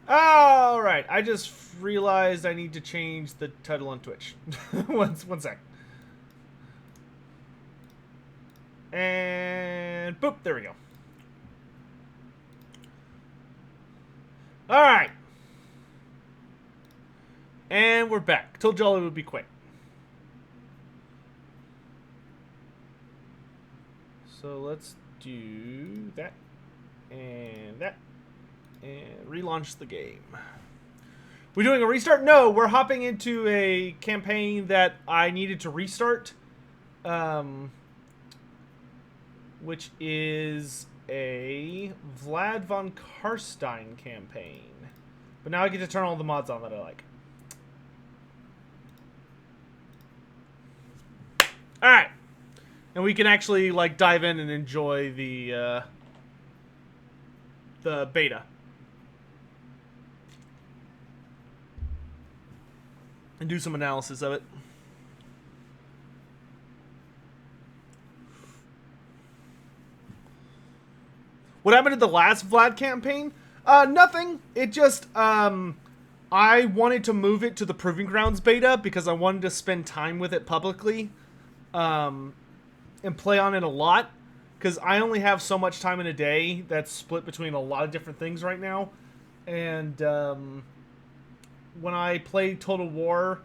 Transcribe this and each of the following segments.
Alright, I just realized I need to change the title on Twitch. one sec. And boop, there we go. Alright. And we're back. Told y'all it would be quick. So let's do that. And that. And relaunch the game. We're doing a restart? No, we're hopping into a campaign that I needed to restart. Which is a Vlad von Carstein campaign. But now I get to turn all the mods on that I like. Alright. And we can actually like dive in and enjoy the beta. And do some analysis of it. What happened to the last Vlad campaign? Nothing. It just, I wanted to move it to the Proving Grounds beta because I wanted to spend time with it publicly. And play on it a lot. Because I only have so much time in a day that's split between a lot of different things right now. And, when I play Total War,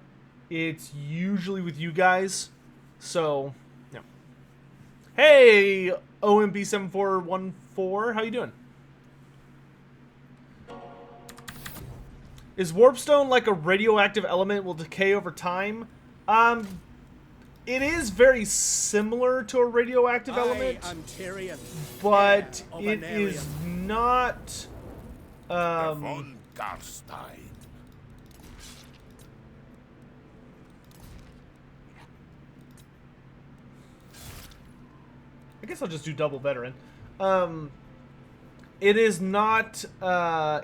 it's usually with you guys. So, yeah. Hey, OMB7414, how you doing? Is warpstone like a radioactive element will decay over time? It is very similar to a radioactive element, but it is not. Von Carstein. I guess I'll just do double veteran. It is not.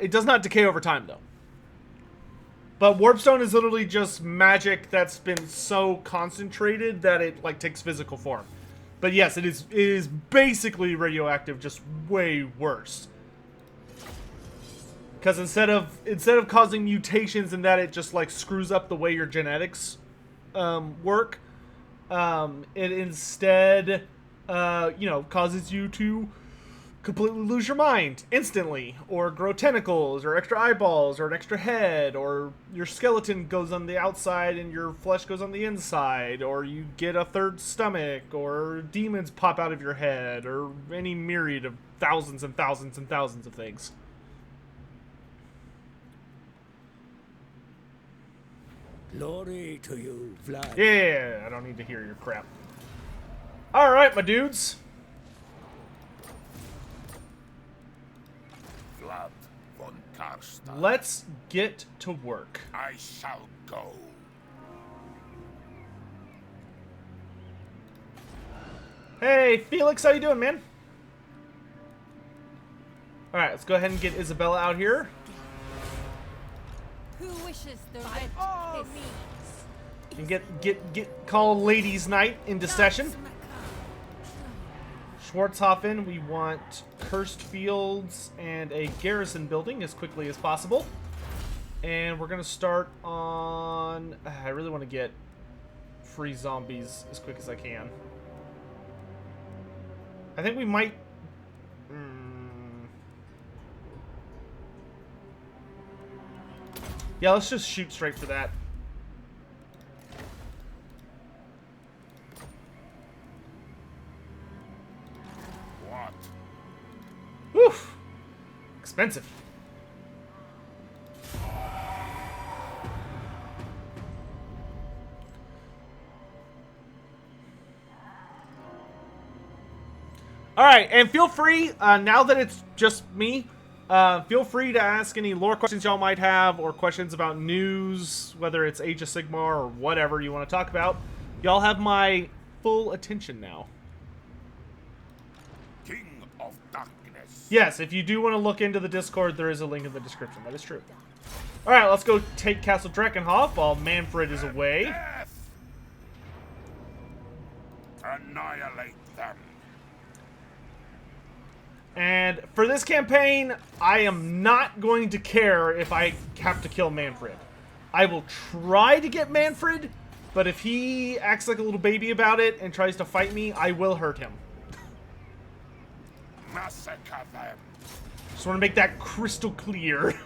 It does not decay over time, though. But warpstone is literally just magic that's been so concentrated that it like takes physical form. But yes, it is basically radioactive, just way worse. Because instead of causing mutations in that it just like screws up the way your genetics work, it instead causes you to completely lose your mind instantly, or grow tentacles, or extra eyeballs, or an extra head, or your skeleton goes on the outside and your flesh goes on the inside, or you get a third stomach, or demons pop out of your head, or any myriad of thousands and thousands and thousands of things. Glory to you, Vlad. Yeah, I don't need to hear your crap. Alright, my dudes. Vlad von Carstein. Let's get to work. I shall go. Hey, Felix, how you doing, man? Alright, let's go ahead and get Isabella out here. Who wishes the red kiss? And get call Ladies' Night into session. Schwarzhofen, we want Cursed Fields and a garrison building as quickly as possible. And we're going to start on... I really want to get free zombies as quick as I can. I think we might... Yeah, let's just shoot straight for that. What? Woof! Expensive. Alright, and feel free, now that it's just me, feel free to ask any lore questions y'all might have, or questions about news, whether it's Age of Sigmar or whatever you want to talk about. Y'all have my full attention now. King of Darkness. Yes, if you do want to look into the Discord, there is a link in the description. That is true. Alright, let's go take Castle Drakenhof while Manfred is away. Death. Annihilate them. And for this campaign, I am not going to care if I have to kill Manfred. I will try to get Manfred, but if he acts like a little baby about it and tries to fight me, I will hurt him. Massacre them. Just want to make that crystal clear.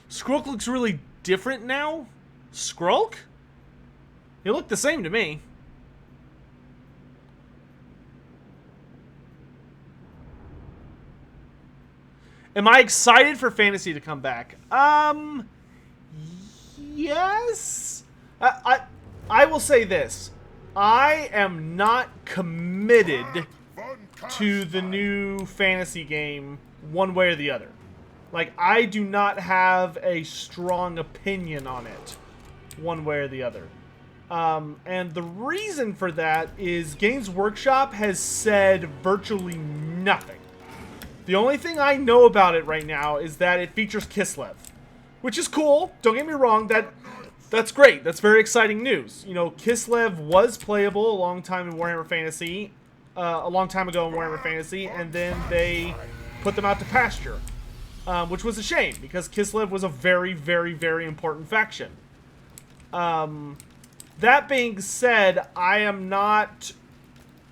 Skrulk looks really different now. Skrulk? He looked the same to me. Am I excited for Fantasy to come back? Yes. I will say this. I am not committed to the new Fantasy game one way or the other. Like, I do not have a strong opinion on it one way or the other. And the reason for that is Games Workshop has said virtually nothing. The only thing I know about it right now is that it features Kislev, which is cool. Don't get me wrong. That's great. That's very exciting news. You know, Kislev was playable a long time in Warhammer Fantasy, a long time ago in Warhammer Fantasy, and then they put them out to pasture, which was a shame because Kislev was a very, very, very important faction. That being said, I am not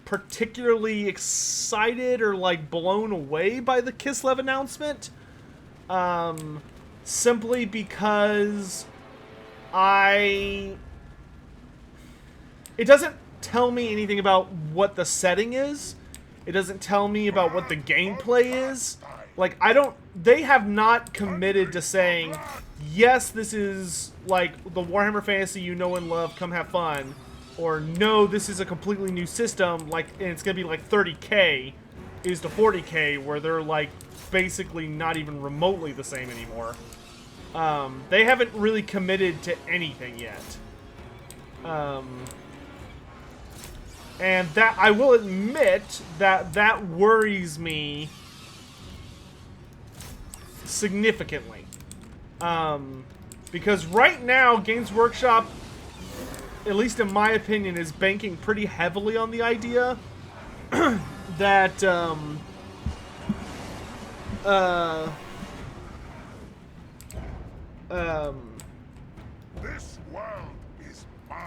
particularly excited or like blown away by the Kislev announcement, simply because it doesn't tell me anything about what the setting is. It doesn't tell me about what the gameplay is. Like, they have not committed to saying, yes, this is like the Warhammer Fantasy you know and love, come have fun. Or no, this is a completely new system, like, and it's gonna be like 30K is to 40K, where they're like basically not even remotely the same anymore. They haven't really committed to anything yet. And that, I will admit that worries me significantly. Because right now, Games Workshop, at least in my opinion, is banking pretty heavily on the idea that This world is mine.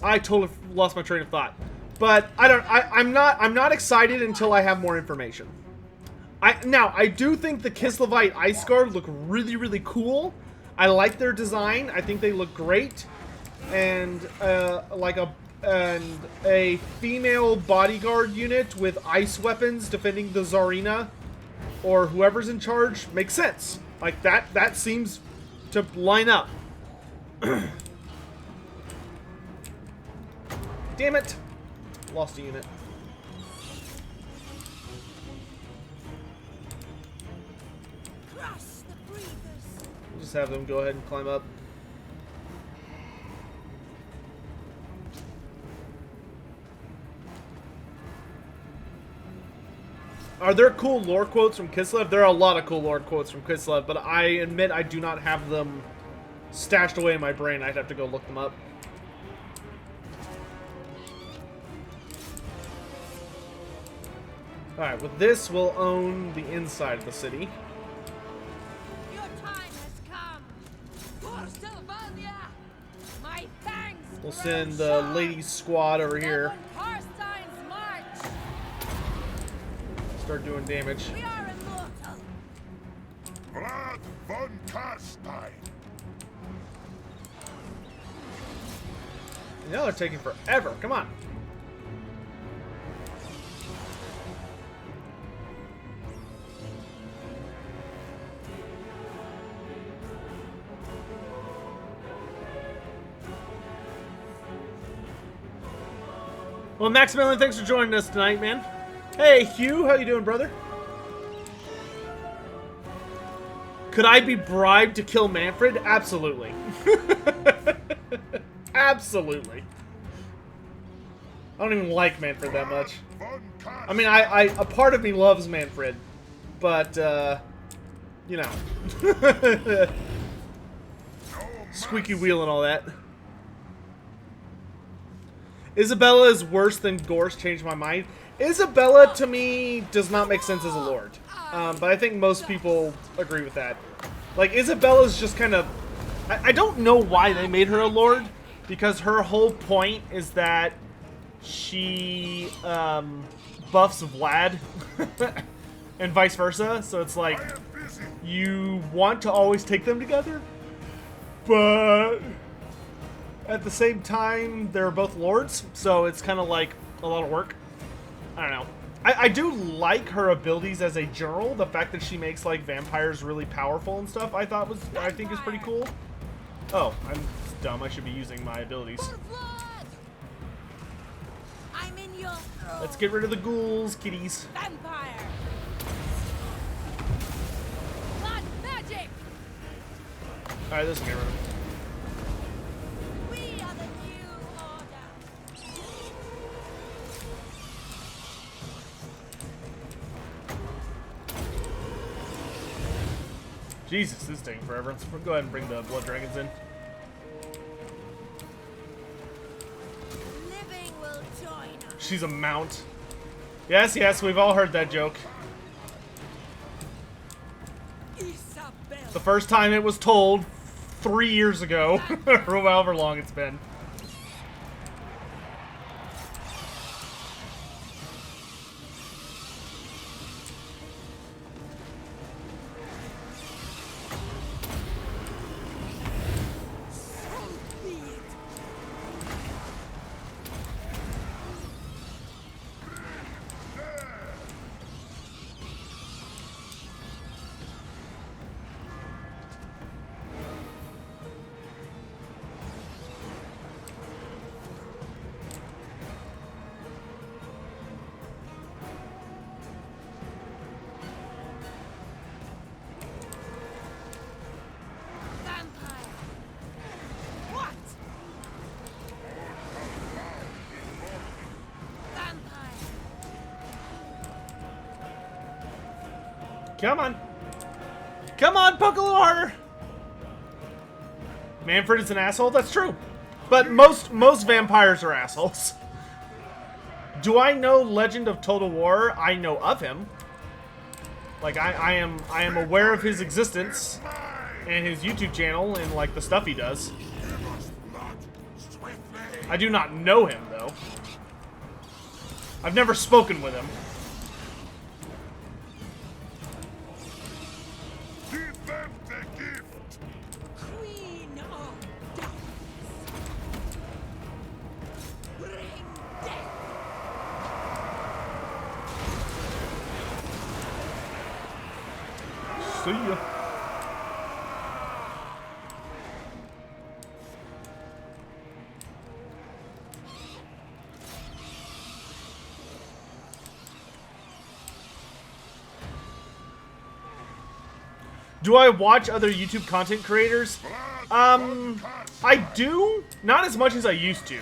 I totally lost my train of thought. But I'm not excited until I have more information. I do think the Kislevite Ice Guard look really, really cool. I like their design. I think they look great. And a female bodyguard unit with ice weapons defending the Tsarina or whoever's in charge makes sense. Like, that seems to line up. Damn it. Lost a unit. We'll just have them go ahead and climb up. Are there cool lore quotes from Kislev? There are a lot of cool lore quotes from Kislev, but I admit I do not have them stashed away in my brain. I'd have to go look them up. Alright, with this, we'll own the inside of the city. Your time has come. For Castlevania, my fangs We'll grow send the sharp. ladies squad over here. Daemon Carstein's march. Start doing damage. We are immortal. Vlad von Carstein. Now they're taking forever. Come on. Well, Maximilian, thanks for joining us tonight, man. Hey, Hugh, how you doing, brother? Could I be bribed to kill Manfred? Absolutely. Absolutely. I don't even like Manfred that much. I mean, a part of me loves Manfred, But, you know. Squeaky wheel and all that. Isabella is worse than Gorse, changed my mind. Isabella, to me, does not make sense as a lord. But I think most people agree with that. Like, Isabella's just kind of... I don't know why they made her a lord, because her whole point is that she buffs Vlad and vice versa. So it's like, you want to always take them together, but at the same time, they're both lords, so it's kind of like a lot of work. I don't know. I do like her abilities as a general. The fact that she makes like vampires really powerful and stuff, I think is pretty cool. Oh, I'm dumb. I should be using my abilities. I'm in your throat. Let's get rid of the ghouls, kitties. Vampire. Blood magic. All right, let's get rid of them. We are the new order. Jesus, this is taking forever. Let's go ahead and bring the blood dragons in. Living will join us. She's a mount. Yes, yes, we've all heard that joke. Isabel. The first time it was told 3 years ago, or however long it's been. Vampire. What? Vampire. Come on. Come on, poke a little harder. Manfred is an asshole? That's true. But most vampires are assholes. Do I know Legend of Total War? I know of him. Like, I am aware of his existence and his YouTube channel and, like, the stuff he does. I do not know him, though. I've never spoken with him. Give them the gift. Queen of darkness. Bring death. See ya. Do I watch other YouTube content creators? I do. Not as much as I used to.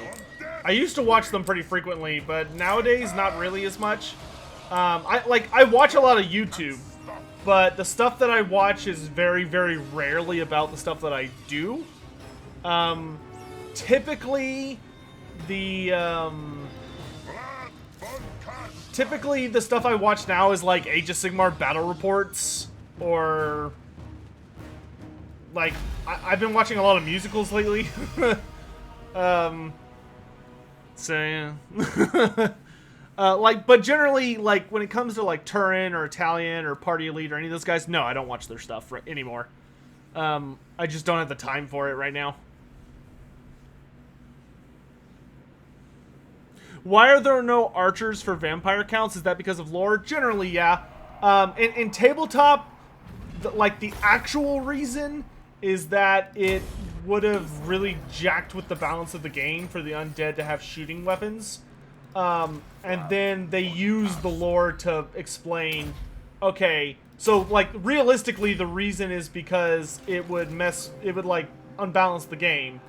I used to watch them pretty frequently, but nowadays not really as much. I watch a lot of YouTube, but the stuff that I watch is very, very rarely about the stuff that I do. Typically, typically the stuff I watch now is like Age of Sigmar battle reports, or like I've been watching a lot of musicals lately. So yeah. But generally, like, when it comes to, like, Turin or Italian or Party Elite or any of those guys, no, I don't watch their stuff anymore. I just don't have the time for it right now. Why are there no archers for vampire counts? Is that because of lore? Generally, yeah. In tabletop, the actual reason is that it would have really jacked with the balance of the game for the undead to have shooting weapons. And then they use the lore to explain, okay, so, like, realistically, the reason is because it would like, unbalance the game.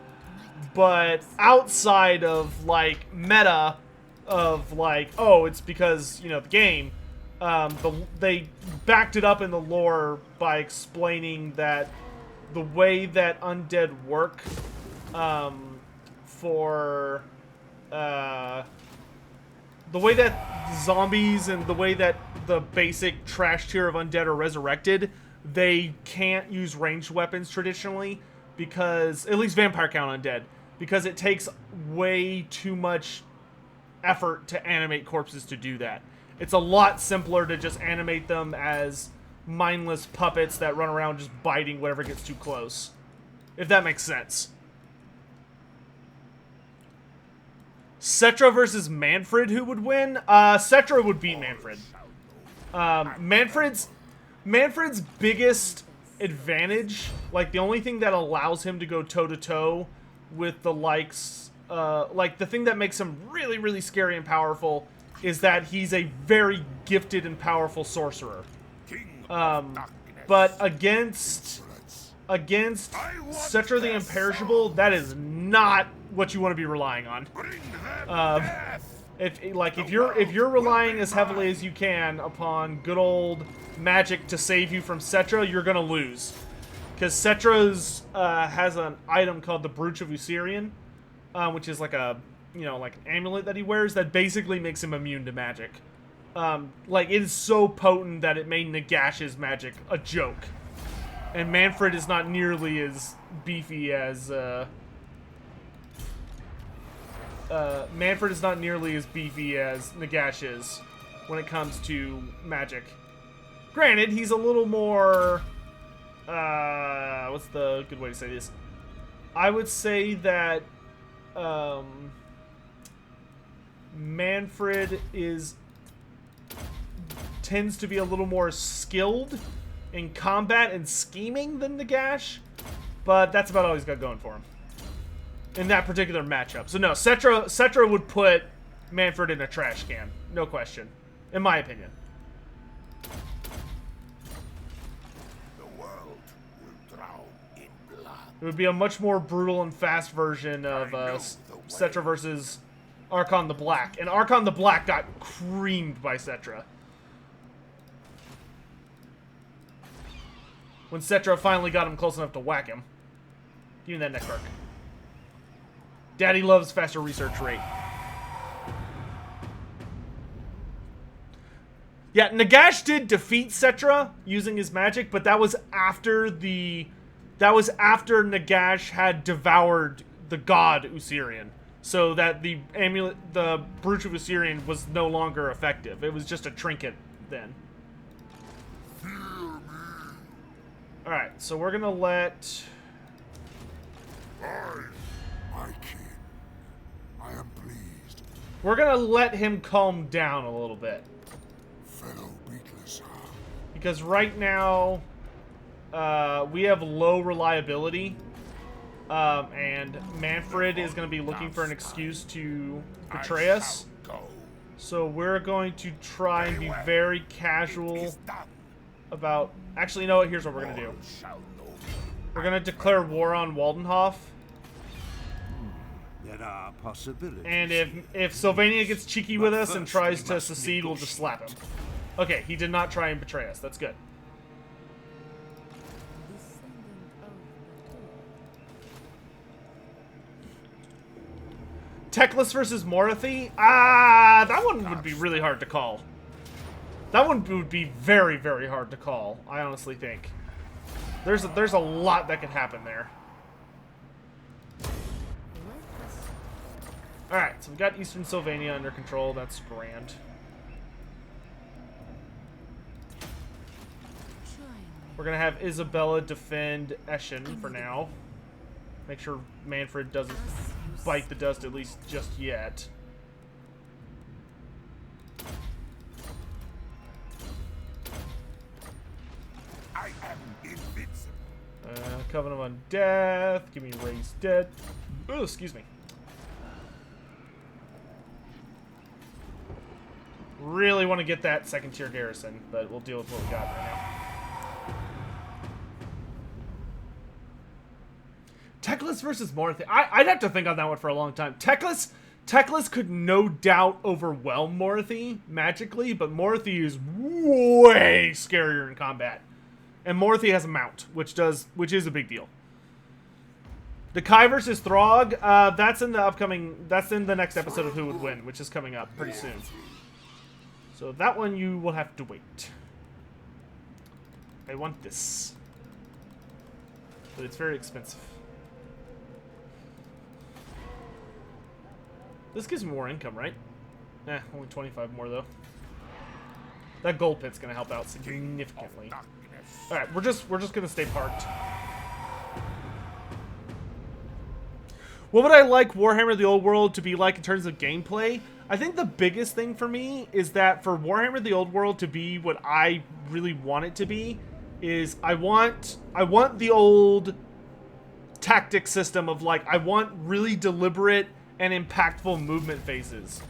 But outside of, like, meta of, like, oh, it's because, you know, the game, they backed it up in the lore by explaining that the way that undead work for the way that zombies and the way that the basic trash tier of undead are resurrected, they can't use ranged weapons traditionally because, at least vampire count undead, because it takes way too much effort to animate corpses to do that. It's a lot simpler to just animate them as mindless puppets that run around just biting whatever gets too close. If that makes sense. Settra versus Manfred, who would win? Settra would beat Manfred. Manfred's biggest advantage, like the only thing that allows him to go toe-to-toe with the likes, like the thing that makes him really, really scary and powerful is that he's a very gifted and powerful sorcerer. But against Settra the Imperishable, that is not what you want to be relying on. If you're relying as heavily as you can upon good old magic to save you from Settra, you're gonna lose, because Settra's has an item called the Brooch of Usirian, which is like a like an amulet that he wears that basically makes him immune to magic. Like, it is so potent that it made Nagash's magic a joke. And Manfred is not nearly as beefy as Nagash is when it comes to magic. Granted, he's a little more what's the good way to say this? I would say that Manfred tends to be a little more skilled in combat and scheming than Nagash, but that's about all he's got going for him in that particular matchup. So no, Settra would put Manfred in a trash can, no question, in my opinion. The world will drown in blood. It would be a much more brutal and fast version of Settra versus Archon the Black, and Archon the Black got creamed by Settra. When Settra finally got him close enough to whack him. Give me that neck perk. Daddy loves faster research rate. Yeah, Nagash did defeat Settra using his magic, but that was after Nagash had devoured the god Usirian. So that the amulet, the Brooch of Usirian, was no longer effective. It was just a trinket then. Alright, so we're gonna let... My king, I am pleased. We're gonna let him calm down a little bit. Fellow beatless, Because right now, we have low reliability. And Manfred is gonna be looking for an excuse to betray us. So we're going to try and be very casual about... Actually, you know what? Here's what we're going to do. We're going to declare war on Waldenhof. There are possibilities. And if Sylvania gets cheeky with us and tries to secede, we'll just slap him. Okay, he did not try and betray us. That's good. Teclis versus Morathi? That one would be really hard to call. That one would be very, very hard to call, I honestly think. There's a lot that could happen there. Alright, so we've got Eastern Sylvania under control. That's grand. We're going to have Isabella defend Eschen for now. Make sure Manfred doesn't bite the dust, at least just yet. I am invincible. Covenant of Undeath. Give me Raised Dead. Oh, excuse me. Really want to get that second tier garrison, but we'll deal with what we got right now. Teclis versus Morathi. I'd have to think on that one for a long time. Teclis Teclis could no doubt overwhelm Morothy magically, but Morothy is way scarier in combat. And Morothy has a mount, which is a big deal. Dakai versus Throg, that's in the next episode of Who Would Win, which is coming up pretty soon. So that one you will have to wait. I want this. But it's very expensive. This gives me more income, right? Only 25 more though. That gold pit's gonna help out significantly. Alright, we're just gonna stay parked. What would I like Warhammer the Old World to be like in terms of gameplay? I think the biggest thing for me is that for Warhammer the Old World to be what I really want it to be is I want the old tactic system of like I want really deliberate and impactful movement phases.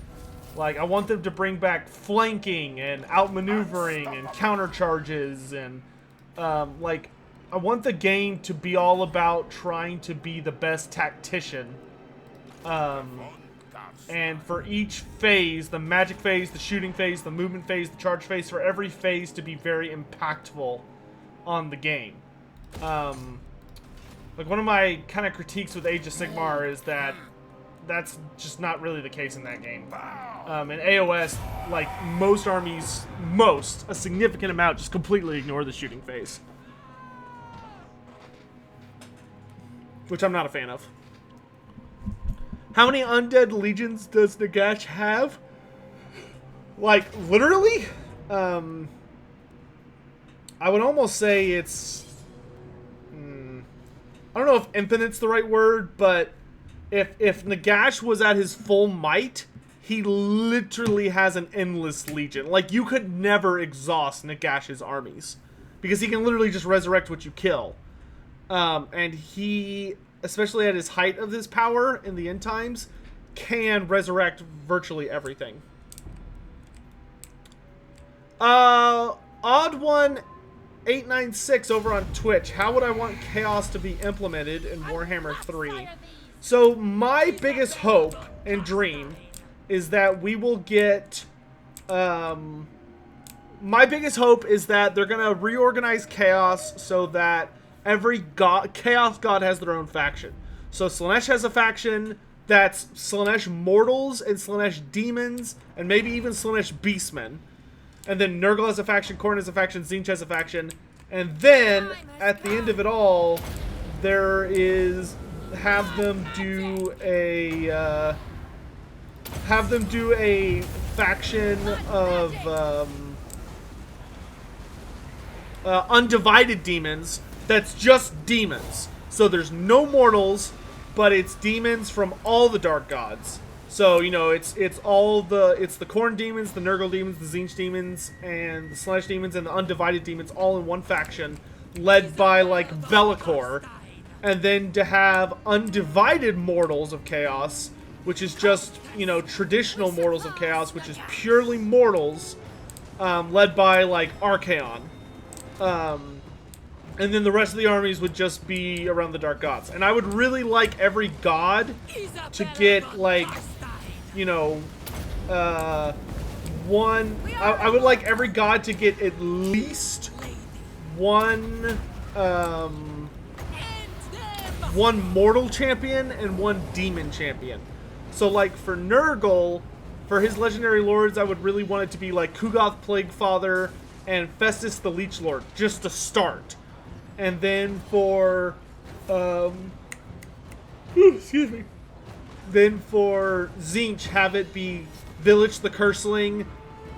Like I want them to bring back flanking and outmaneuvering and counter charges and like I want the game to be all about trying to be the best tactician. And for each phase, the magic phase, the shooting phase, the movement phase, the charge phase, for every phase to be very impactful on the game. Like one of my kind of critiques with Age of Sigmar is that that's just not really the case in that game. In AOS, like most armies, a significant amount just completely ignore the shooting phase. Which I'm not a fan of. How many undead legions does Nagash have? Like, literally? I would almost say it's... I don't know if infinite's the right word, but if Nagash was at his full might, he literally has an endless legion. Like, you could never exhaust Nagash's armies. Because he can literally just resurrect what you kill. And he, especially at his height of his power in the end times, can resurrect virtually everything. Odd1-896 over on Twitch. How would I want chaos to be implemented in Warhammer 3? So my biggest hope and dream is that we will get... my biggest hope is that they're going to reorganize chaos so that every chaos god has their own faction. So Slaanesh has a faction that's Slaanesh mortals and Slaanesh demons and maybe even Slaanesh beastmen. And then Nurgle has a faction, Khorne has a faction, Tzeentch has a faction. And then, at the end of it all, there is... Have them do a faction of undivided demons that's just demons. So there's no mortals, but it's demons from all the dark gods. So, you know, it's the Khorne demons, the Nurgle demons, the Tzeentch demons, and the Slaanesh demons, and the undivided demons all in one faction, led by, like, Velakor. And then to have undivided Mortals of Chaos, which is just, you know, traditional Mortals of Chaos, which is purely mortals, led by, like, Archaon. And then the rest of the armies would just be around the Dark Gods. And I would really like every god to get, like, you know, one... I would like every god to get at least one, one mortal champion and one demon champion. So, like, for Nurgle, for his legendary lords, I would really want it to be, like, Kugoth Plaguefather and Festus the Leech Lord, just to start. And then for, excuse me. Then for Tzeentch, have it be Village the Curseling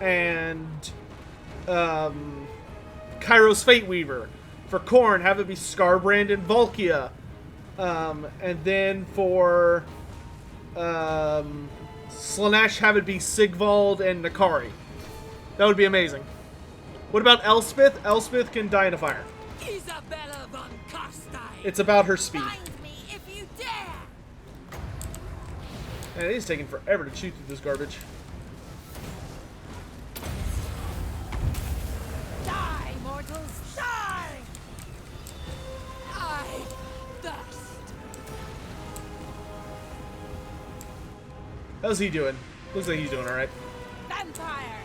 and, Kairos Fate Weaver. For Khorne, have it be Scarbrand and Volkia. And then for, Slaanesh, have it be Sigvald and Nakari. That would be amazing. What about Elspeth? Elspeth can die in a fire. Isabella von Carstein. It's about her speed. Find me if you dare. Man, it is taking forever to chew through this garbage. Die, mortals, die! I thirst. How's he doing? Looks like he's doing alright. Vampire.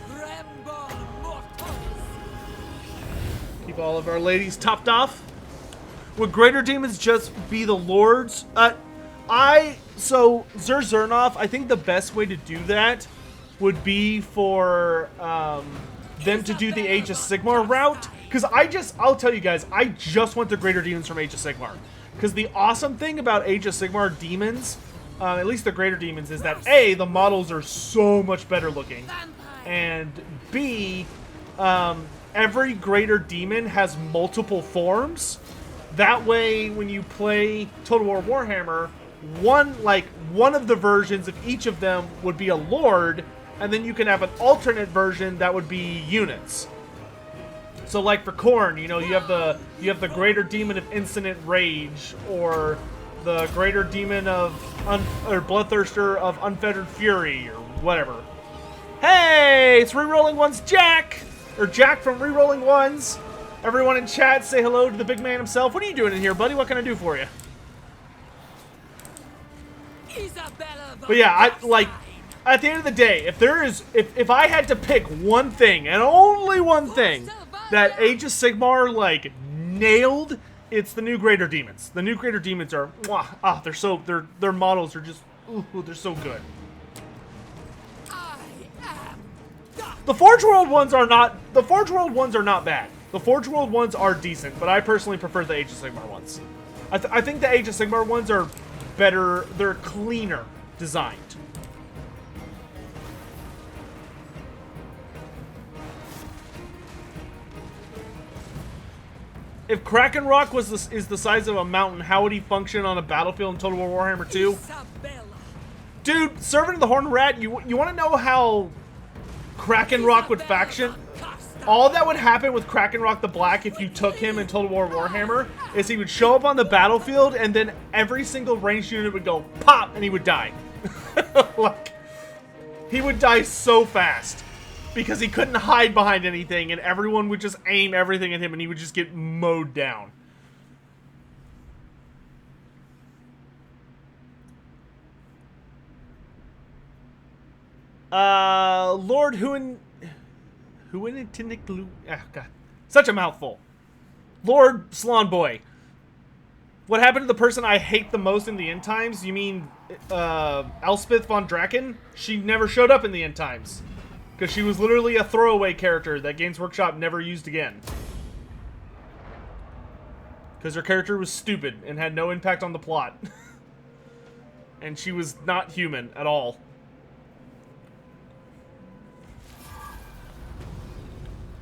Tremble, mortals. Keep all of our ladies topped off. Would greater demons just be the lords? So Zernov, I think the best way to do that would be for them to do the Age of Sigmar route. Because I'll tell you guys, I just want the greater demons from Age of Sigmar. Because the awesome thing about Age of Sigmar demons, at least the greater demons, is that A, the models are so much better looking. And B, every greater demon has multiple forms. That way, when you play Total War Warhammer, one of the versions of each of them would be a lord, and then you can have an alternate version that would be units. So, like for Khorne, you know, you have the greater demon of Infinite Rage, or the greater demon of Bloodthirster of Unfettered Fury, or whatever. Hey, it's Rerolling Ones Jack, or Jack from Rerolling Ones. Everyone in chat, say hello to the big man himself. What are you doing in here, buddy? What can I do for you? But yeah, at the end of the day, if I had to pick one thing, and only one thing, that Age of Sigmar, like, nailed, it's the new Greater Demons. The new Greater Demons are, their models are just, they're so good. The Forge World ones are not bad. The Forge World ones are decent, but I personally prefer the Age of Sigmar ones. I think the Age of Sigmar ones are better, they're cleaner designed. If Kraken Rock is the size of a mountain, how would he function on a battlefield in Total War Warhammer 2? Dude, Servant of the Horned Rat, you want to know how Kraken Rock would faction? All that would happen with Kraken Rock the Black if you took him in Total War Warhammer is he would show up on the battlefield and then every single ranged unit would go pop and he would die. Like, he would die so fast because he couldn't hide behind anything and everyone would just aim everything at him and he would just get mowed down. Lord God, such a mouthful. Lord Slon Boy. What happened to the person I hate the most in the end times? You mean Elspeth von Draken? She never showed up in the end times. Because she was literally a throwaway character that Games Workshop never used again. Because her character was stupid and had no impact on the plot. And she was not human at all.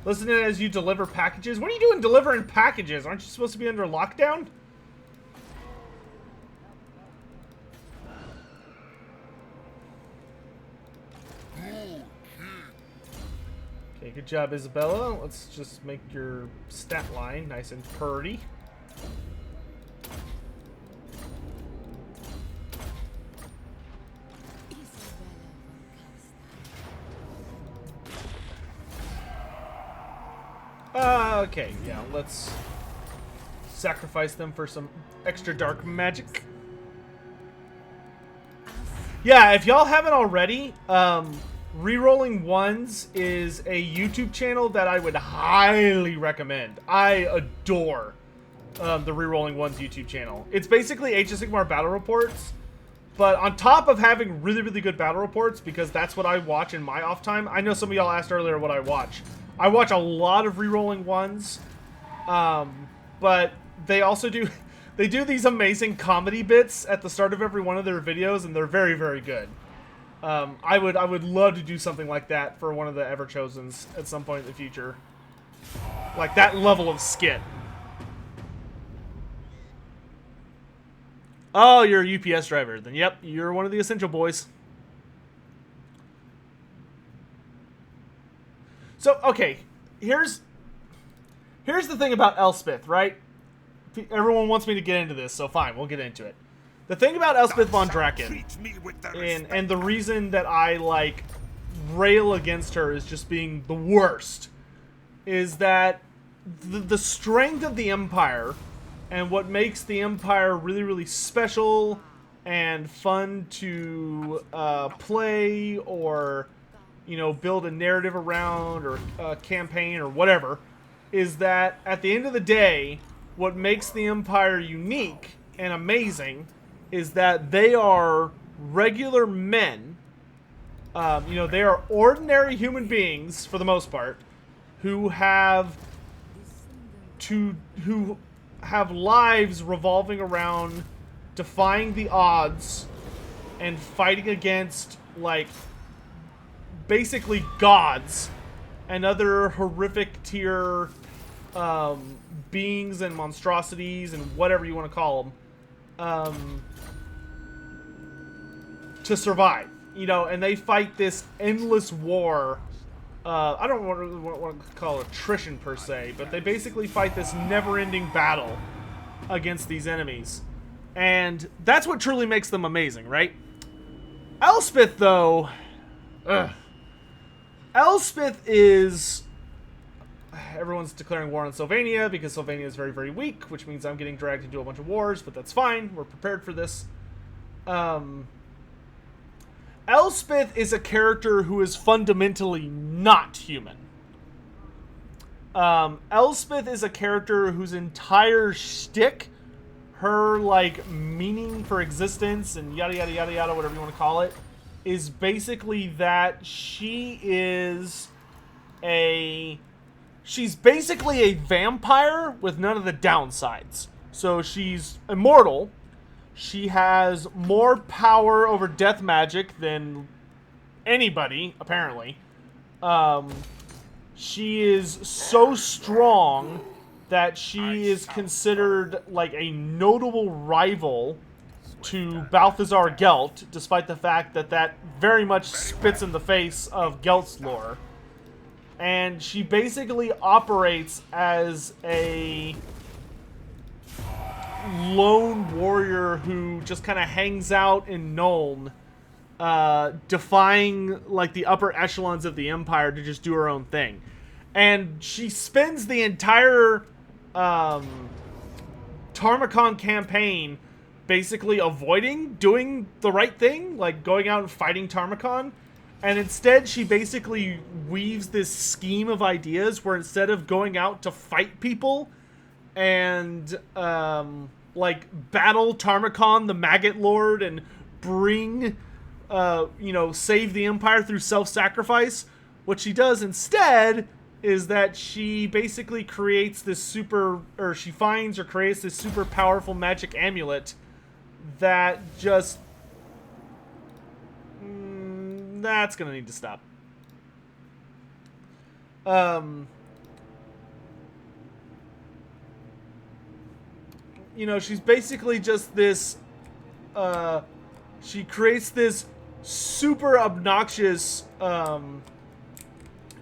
Listen to it as you deliver packages. What are you doing delivering packages? Aren't you supposed to be under lockdown? Okay, good job, Isabella. Let's just make your stat line nice and purty. Okay, yeah, let's sacrifice them for some extra dark magic. Yeah, if y'all haven't already, Rerolling Ones is a YouTube channel that I would highly recommend. I adore the Rerolling Ones YouTube channel. It's basically Age of Sigmar battle reports, but on top of having really, really good battle reports, because that's what I watch in my off time. I know some of y'all asked earlier what I watch. I watch a lot of Rerolling Ones, but they also do these amazing comedy bits at the start of every one of their videos, and they're very, very good. I would love to do something like that for one of the Everchosens at some point in the future, like that level of skit. Oh, you're a UPS driver. Then yep, you're one of the essential boys. So, okay, here's the thing about Elspeth, right? Everyone wants me to get into this, so fine, we'll get into it. The thing about Elspeth von Draken, and the reason that I, like, rail against her as just being the worst, is that the strength of the Empire, and what makes the Empire really, really special, and fun to play or, you know, build a narrative around or a campaign or whatever, is that at the end of the day, what makes the Empire unique and amazing is that they are regular men. You know, they are ordinary human beings for the most part, who have lives revolving around defying the odds and fighting against, like, basically gods and other horrific tier beings and monstrosities and whatever you want to call them, to survive. You know, and they fight this endless war. I don't want to call it attrition per se, but they basically fight this never-ending battle against these enemies. And that's what truly makes them amazing, right? Elspeth, though... Elspeth is... Everyone's declaring war on Sylvania because Sylvania is very, very weak, which means I'm getting dragged to do a bunch of wars, but that's fine. We're prepared for this. Elspeth is a character who is fundamentally not human. Elspeth is a character whose entire shtick, her, like, meaning for existence and yada yada yada yada, whatever you want to call it, is basically that she's basically a vampire with none of the downsides. So she's immortal. She has more power over death magic than anybody, apparently. She is so strong that she is considered like a notable rival to Balthazar Gelt, despite the fact that that very much spits in the face of Gelt's lore. And she basically operates as a lone warrior who just kind of hangs out in Nuln, defying, like, the upper echelons of the Empire to just do her own thing. And she spends the entire Tarmacon campaign basically avoiding doing the right thing, like going out and fighting Tarmacon. And instead, she basically weaves this scheme of ideas where instead of going out to fight people and, like, battle Tarmacon, the Maggot Lord, and bring, you know, save the Empire through self-sacrifice, what she does instead is that she basically creates this she finds or creates this super powerful magic amulet that just... that's gonna need to stop. You know, she's basically just this, she creates this super obnoxious,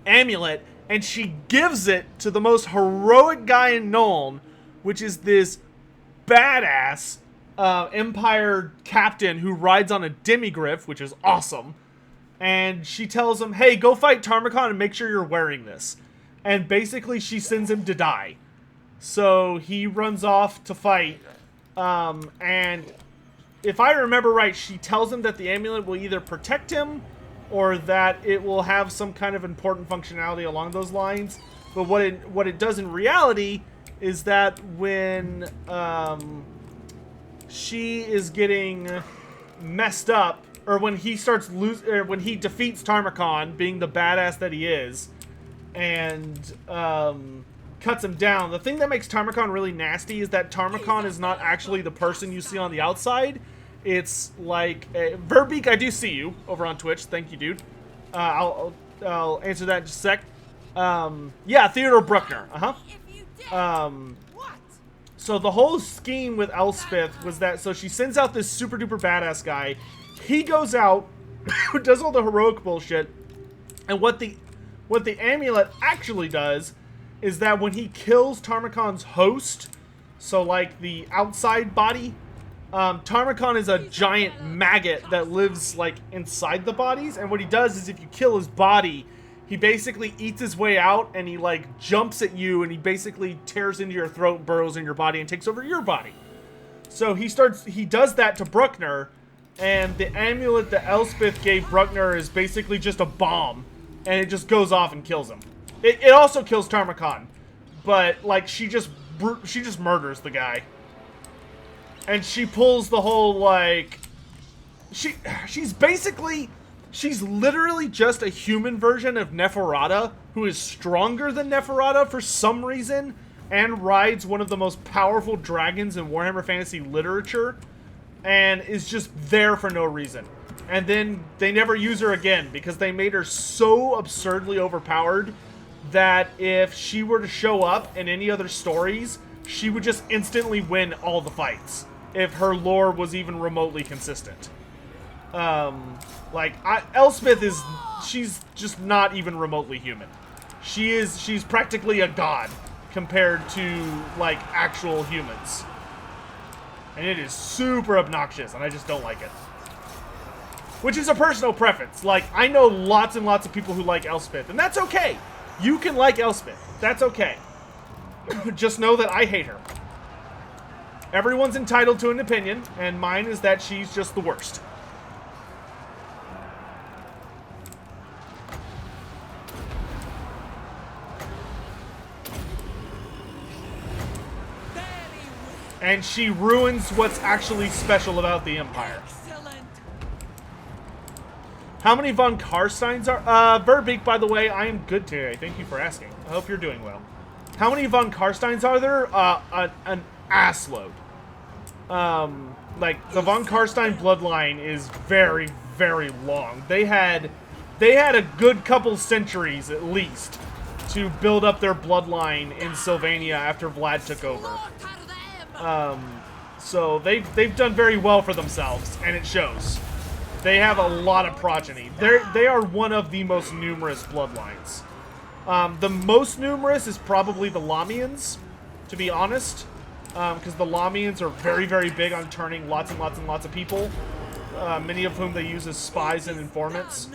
amulet, and she gives it to the most heroic guy in Nuln, which is this badass, Empire captain who rides on a demigryph, which is awesome. And she tells him, hey, go fight Tarmacon and make sure you're wearing this. And basically she sends him to die. So he runs off to fight, and if I remember right, she tells him that the amulet will either protect him or that it will have some kind of important functionality along those lines. But what it does in reality is that when she is getting messed up, or when he when he defeats Tarmacon, being the badass that he is, and cuts him down. The thing that makes Tarmacon really nasty is that Tarmacon is not actually the person you see on the outside. It's like... Verbeek, I do see you over on Twitch. Thank you, dude. I'll answer that in just a sec. Yeah, Theodore Bruckner. So the whole scheme with Elspeth was that... So she sends out this super duper badass guy. He goes out, does all the heroic bullshit, and what the amulet actually does is that when he kills Tarmacon's host, so like the outside body, Tarmacon is a giant maggot that lives like inside the bodies, and what he does is if you kill his body, he basically eats his way out and he like jumps at you and he basically tears into your throat, burrows in your body, and takes over your body. So he does that to Bruckner, and the amulet that Elspeth gave Bruckner is basically just a bomb, and it just goes off and kills him. It also kills Tarmakan, but like she just murders the guy, and she pulls the whole like she's literally just a human version of Neferata, who is stronger than Neferata for some reason, and rides one of the most powerful dragons in Warhammer Fantasy literature, and is just there for no reason. And then they never use her again, because they made her so absurdly overpowered that if she were to show up in any other stories, she would just instantly win all the fights, if her lore was even remotely consistent. Elspeth she's just not even remotely human. She's practically a god compared to, like, actual humans. And it is super obnoxious, and I just don't like it. Which is a personal preference. Like, I know lots and lots of people who like Elspeth, and that's okay. You can like Elspeth. That's okay. Just know that I hate her. Everyone's entitled to an opinion, and mine is that she's just the worst. And she ruins what's actually special about the Empire. Excellent. How many von Carsteins are... Verbeek, by the way, I am good today. Thank you for asking. I hope you're doing well. How many von Carsteins are there? An assload. Like, the von Carstein bloodline is very, very long. They had a good couple centuries, at least, to build up their bloodline in Sylvania after Vlad took over. So they've done very well for themselves, and it shows. They have a lot of progeny. They are one of the most numerous bloodlines. The most numerous is probably the Lamians, to be honest, because the Lamians are very, very big on turning lots and lots and lots of people, many of whom they use as spies and informants,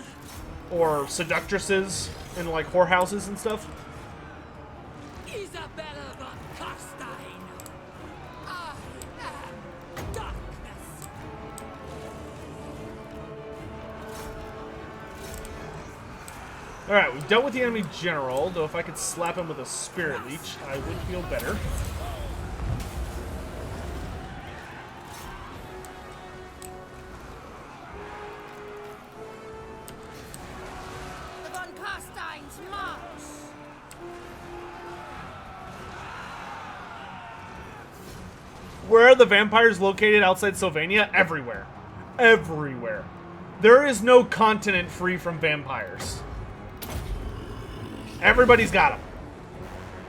or seductresses in, like, whorehouses and stuff. Isabella von Carstein. I am darkness. Alright, we've dealt with the enemy general, though if I could slap him with a spirit leech, I would feel better. The von Carstein's march. Where are the vampires located outside Sylvania? Everywhere. Everywhere. There is no continent free from vampires. Everybody's got them.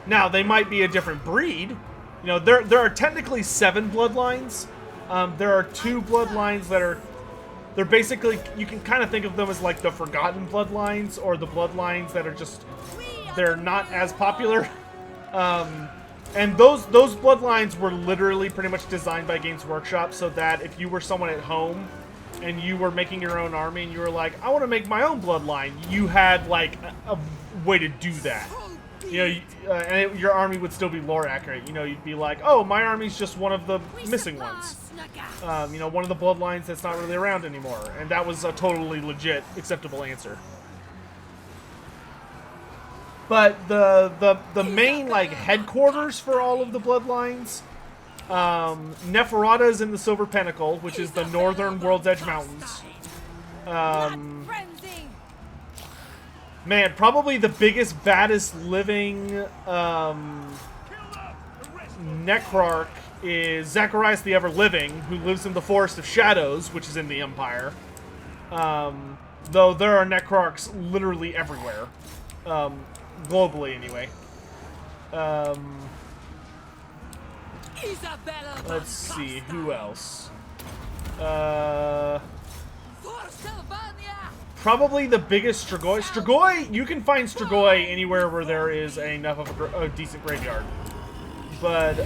Now, they might be a different breed. You know, there are technically 7 bloodlines. There are 2 bloodlines that are... They're basically... You can kind of think of them as, like, the forgotten bloodlines, or the bloodlines that are just... They're not as popular. And those bloodlines were literally pretty much designed by Games Workshop so that if you were someone at home and you were making your own army and you were like, I want to make my own bloodline, you had, like, a way to do that. You know, and your army would still be lore accurate. You know, you'd be like, oh, my army's just one of the missing ones. You know, one of the bloodlines that's not really around anymore. And that was a totally legit, acceptable answer. But the main, like, headquarters for all of the bloodlines, Neferata is in the Silver Pinnacle, which is the northern World's Edge Mountains. Man, probably the biggest, baddest living Necrarch is Zacharias the Ever-Living, who lives in the Forest of Shadows, which is in the Empire. Though there are Necrarchs literally everywhere. Globally, anyway. Let's see, who else? Probably the biggest Strigoi. Strigoi, you can find Strigoi anywhere where there is enough of a decent graveyard. But,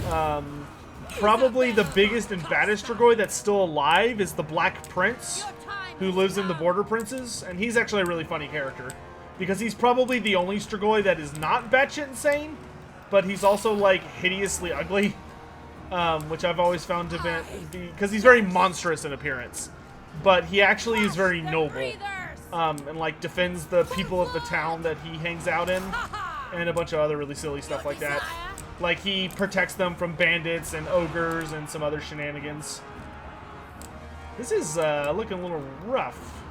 probably the biggest and baddest Strigoi that's still alive is the Black Prince, who lives in the Border Princes, and he's actually a really funny character. Because he's probably the only Strigoi that is not batshit insane, but he's also, like, hideously ugly. which I've always found to be because he's very monstrous in appearance, but he actually is very noble, and like defends the people of the town that he hangs out in, and a bunch of other really silly stuff like that. Like he protects them from bandits and ogres and some other shenanigans. This is looking a little rough.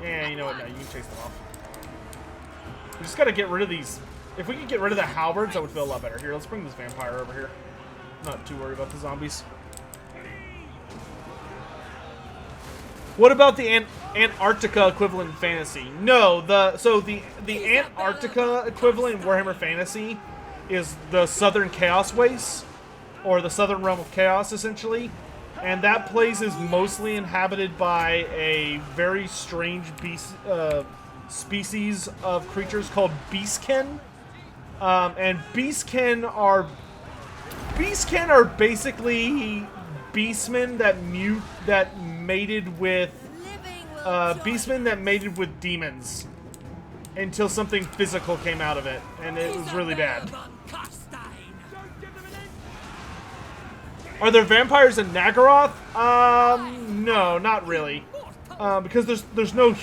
Yeah, you know what? No, you can chase them off. We just gotta get rid of these. If we could get rid of the halberds, that would feel a lot better. Here, let's bring this vampire over here. Not too worried about the zombies. What about the Antarctica equivalent in Fantasy? No, the Antarctica equivalent in Warhammer Fantasy is the Southern Chaos Wastes, or the Southern Realm of Chaos, essentially. And that place is mostly inhabited by a very strange species of creatures called Beastkin. And Beastkin are basically beastmen that mated with demons until something physical came out of it, and it was really bad. Are there vampires in Nagaroth? No, not really. Because there's no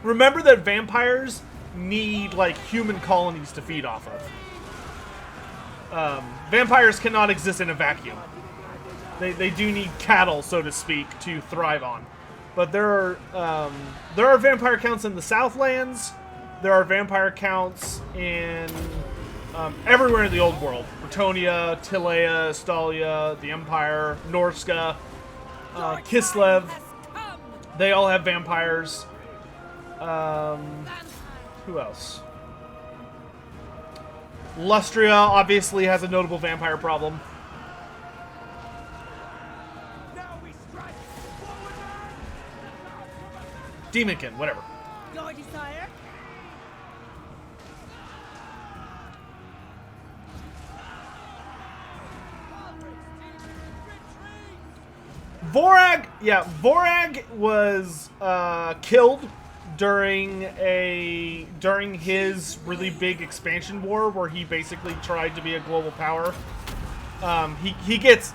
remember that vampires need like human colonies to feed off of. Vampires cannot exist in a vacuum. They do need cattle, so to speak, to thrive on. But there are vampire counts in the Southlands. There are vampire counts in everywhere in the old world. Bretonnia, Tilea, Estalia, the Empire, Norska, Kislev. They all have vampires. Who else? Lustria obviously has a notable vampire problem. Daemon Kin, whatever. Your desire? Vorag was killed during his really big expansion war, where he basically tried to be a global power. He gets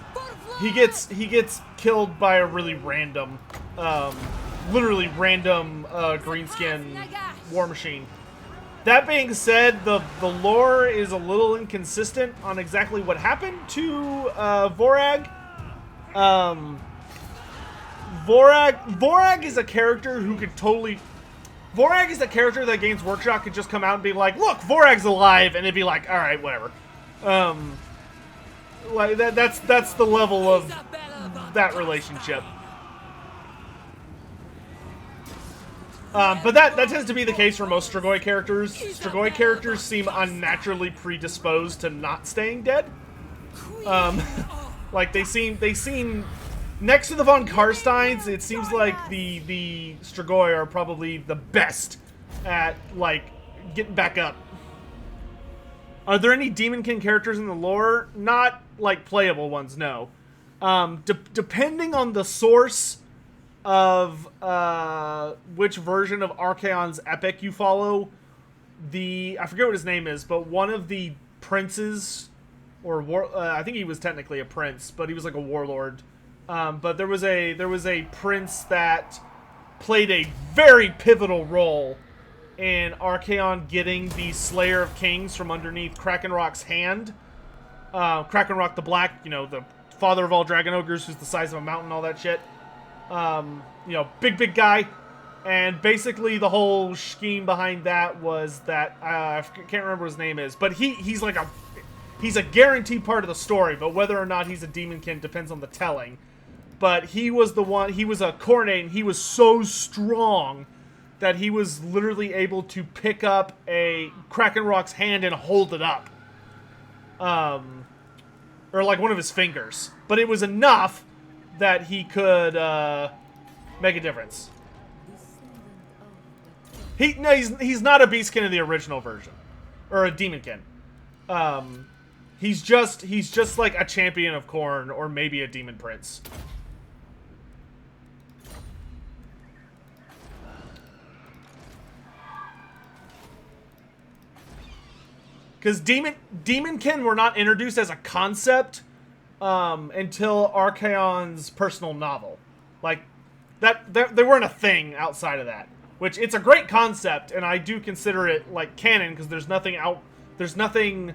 killed by a really random, literally random greenskin war machine. That being said, the lore is a little inconsistent on exactly what happened to Vorag. Vorag is a character who could totally... Vorag is a character that Games Workshop could just come out and be like, look, Vorag's alive, and it'd be like, alright, whatever. Like, that's the level of that relationship. But that tends to be the case for most Strigoi characters. Strigoi characters seem unnaturally predisposed to not staying dead. Like, they seem... Next to the von Carsteins, it seems like the Strigoi are probably the best at, like, getting back up. Are there any Daemon Kin characters in the lore? Not, like, playable ones, no. Depending on the source of which version of Archaon's epic you follow, I forget what his name is, but one of the princes, or I think he was technically a prince, but he was like a warlord. But there was a prince that played a very pivotal role in Archaon getting the Slayer of Kings from underneath Krakenrock's hand. Krakenrock the Black, you know, the father of all dragon ogres, who's the size of a mountain, all that shit. You know, big guy. And basically the whole scheme behind that was that, I can't remember what his name is, but he's a guaranteed part of the story, but whether or not he's a Daemon Kin depends on the telling. But he was a Khornate, and he was so strong that he was literally able to pick up a Krakenrock's hand and hold it up. Or like one of his fingers. But it was enough that he could make a difference. He's not a Beastkin in the original version. Or a Daemon Kin. He's just like a champion of Khorne, or maybe a demon prince. Because Daemon Kin were not introduced as a concept until Archaon's personal novel. Like, they weren't a thing outside of that. Which, it's a great concept, and I do consider it, like, canon, because there's nothing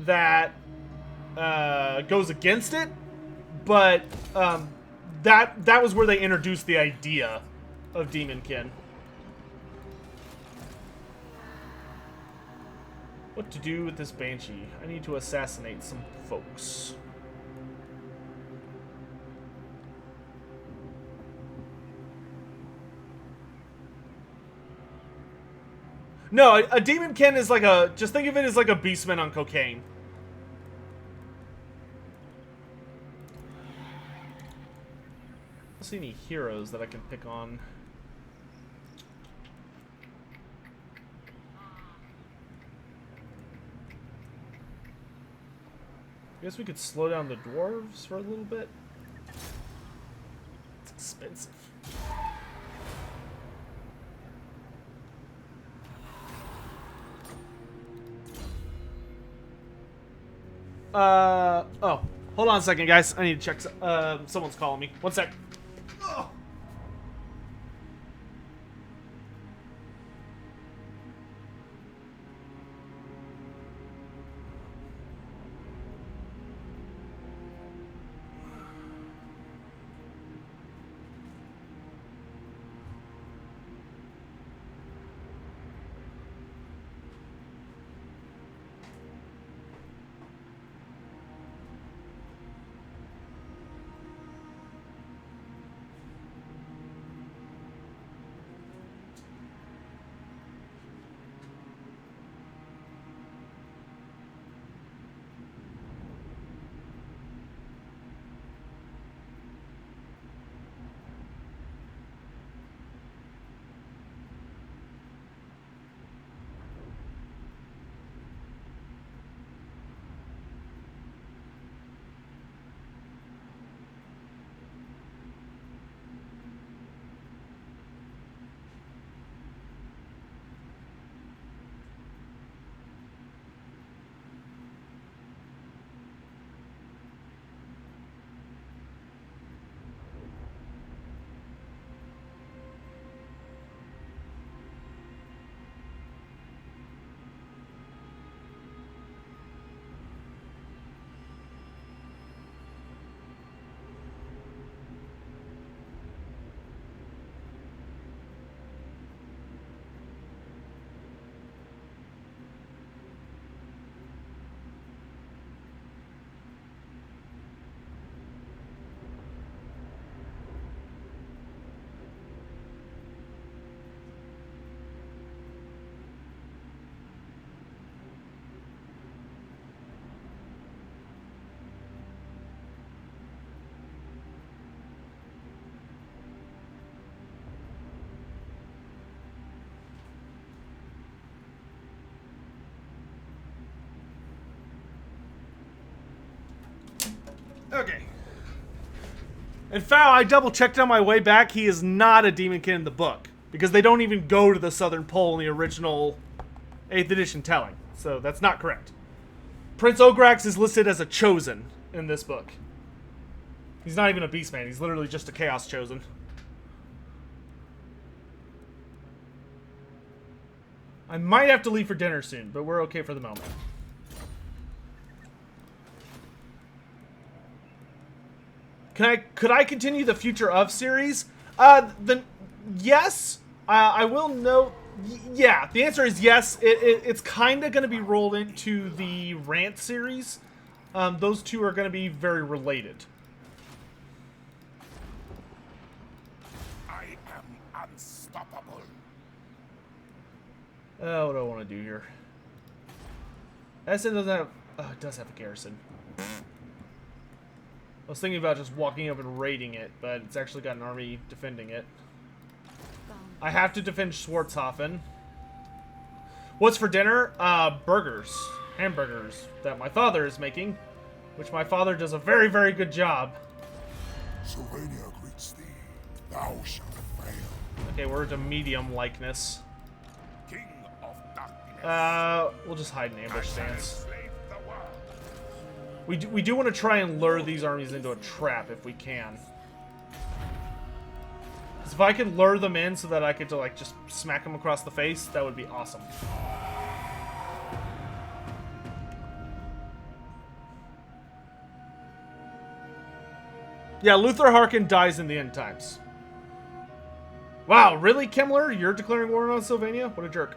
that goes against it. But that was where they introduced the idea of Daemon Kin. What to do with this Banshee? I need to assassinate some folks. No, a Daemon Kin is like a... Just think of it as like a beastman on cocaine. I don't see any heroes that I can pick on. I guess we could slow down the dwarves for a little bit. It's expensive. Oh. Hold on a second, guys. I need to check. Someone's calling me. One sec. Oh. Okay. And Foul, I double checked on my way back. He is not a Daemon Kin in the book. Because they don't even go to the Southern Pole in the original 8th edition telling. So that's not correct. Prince Ograx is listed as a Chosen in this book. He's not even a Beastman. He's literally just a Chaos Chosen. I might have to leave for dinner soon, but we're okay for the moment. Could I continue the Future of series? Yes. I will note. Yeah, the answer is yes. It's kind of going to be rolled into the Rant series. Those two are going to be very related. I am unstoppable. What do I want to do here? Essen doesn't have... Oh, it does have a garrison. I was thinking about just walking up and raiding it, but it's actually got an army defending it. I have to defend Schwarzhofen. What's for dinner? Burgers. Hamburgers that my father is making, which my father does a very, very good job. Sylvania greets thee. Thou shalt fail. Okay, we're to medium likeness. King of darkness. We'll just hide in ambush stance. Slave the world. We do want to try and lure these armies into a trap if we can. 'Cause if I could lure them in so that I could like just smack them across the face, that would be awesome. Yeah, Luther Harkin dies in the end times. Wow, really, Kimmler? You're declaring war on Sylvania? What a jerk.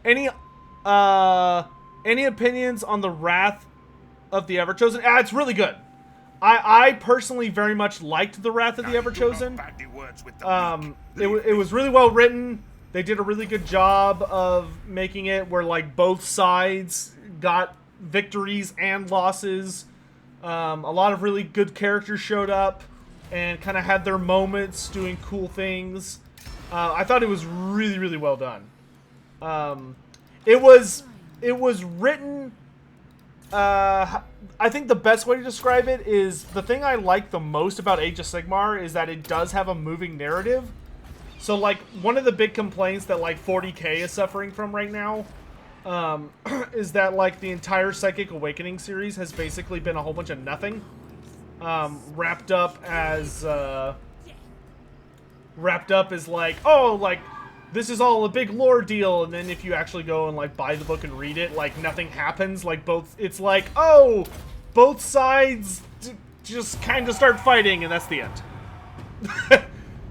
Any opinions on the Wrath of the Everchosen? Ah, it's really good. I personally very much liked the Wrath of the Everchosen. It was really well written. They did a really good job of making it where like both sides got victories and losses. A lot of really good characters showed up and kind of had their moments doing cool things. I thought it was really, really well done. It was written. I think the best way to describe it is the thing I like the most about Age of Sigmar is that it does have a moving narrative. So like one of the big complaints that like 40K is suffering from right now. Is that like the entire Psychic Awakening series has basically been a whole bunch of nothing, wrapped up as like, oh, like this is all a big lore deal, and then if you actually go and like buy the book and read it, like nothing happens. Like it's like, oh, both sides just kind of start fighting, and that's the end.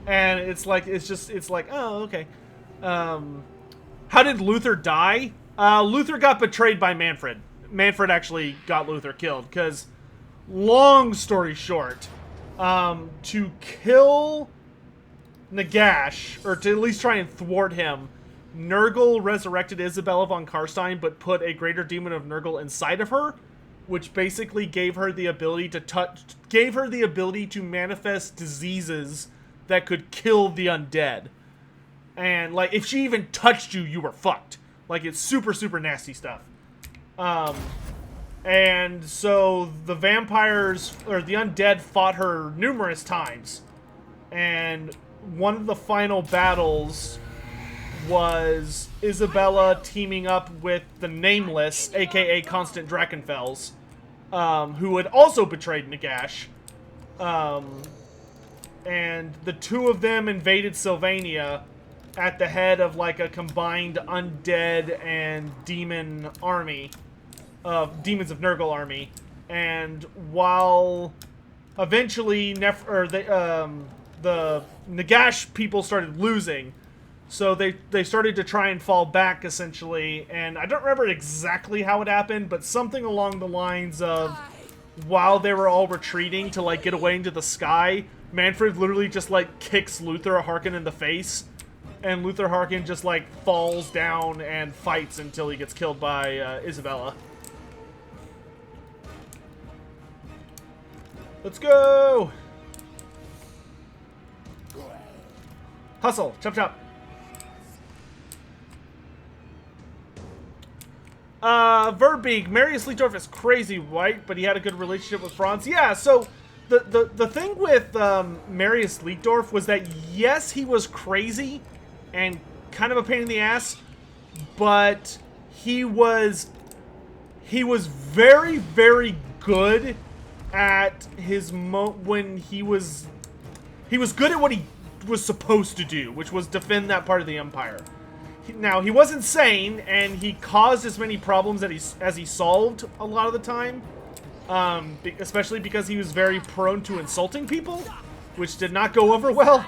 And it's like oh, okay. How did Luther die? Luther got betrayed by Manfred. Manfred actually got Luther killed, because, long story short, to kill Nagash, or to at least try and thwart him, Nurgle resurrected Isabella von Carstein, but put a greater demon of Nurgle inside of her, which basically gave her the ability to manifest diseases that could kill the undead. And, like, if she even touched you, you were fucked. Like, it's super, super nasty stuff. And so the vampires, or the undead, fought her numerous times. And one of the final battles was Isabella teaming up with the Nameless, aka Constant Drakenfels, who had also betrayed Nagash. And the two of them invaded Sylvania at the head of like a combined undead and demon army, demons of Nurgle army, and while eventually the Nagash people started losing, so they started to try and fall back essentially, and I don't remember exactly how it happened, but something along the lines of while they were all retreating to like get away into the sky, Manfred literally just like kicks Luther Harkin in the face. And Luther Harkin just, like, falls down and fights until he gets killed by Isabella. Let's go! Hustle! Chop chop! Verbeek, Marius Leitdorf is crazy white, but he had a good relationship with Franz. Yeah, so the thing with Marius Leitdorf was that, yes, he was crazy and kind of a pain in the ass, but he was very, very good at his when he was good at what he was supposed to do, which was defend that part of the Empire. Now, he wasn't sane, and he caused as many problems as he solved a lot of the time, especially because he was very prone to insulting people, which did not go over well.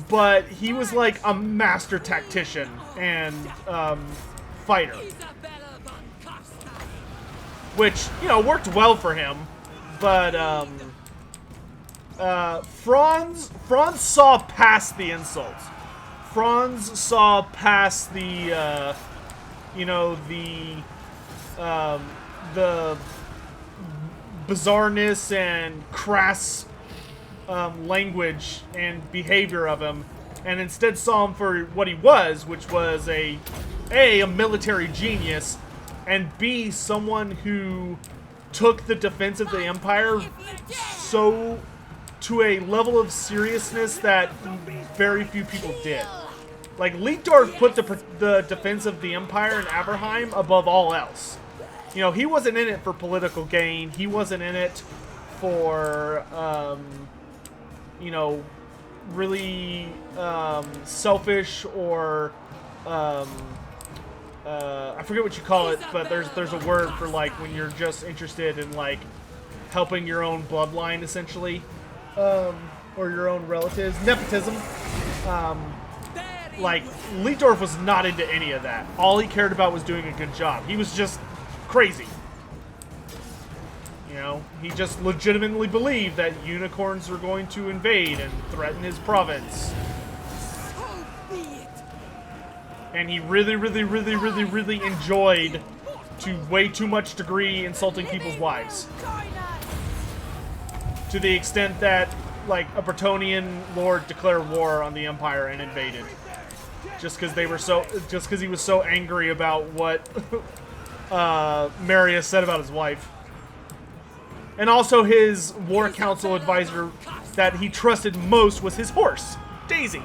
But he was like a master tactician and fighter, which, you know, worked well for him. But Franz saw past the insults. Franz saw past the bizarreness and crass language and behavior of him, and instead saw him for what he was, which was a military genius, and B, someone who took the defense of the Empire so to a level of seriousness that very few people did. Like, Leitdorf put the defense of the Empire in Aberheim above all else. You know, he wasn't in it for political gain. He wasn't in it for, you know, really selfish or, I forget what you call it, but there's a word for, like, when you're just interested in, like, helping your own bloodline, essentially, or your own relatives. Nepotism. Like, Leitdorf was not into any of that. All he cared about was doing a good job. He was just crazy. You know, he just legitimately believed that unicorns were going to invade and threaten his province. And he really, really, really, really, really enjoyed, to way too much degree, insulting people's wives. To the extent that, like, a Bretonnian lord declared war on the Empire and invaded. Just because he was so angry about what Marius said about his wife. And also his war council advisor that he trusted most was his horse, Daisy.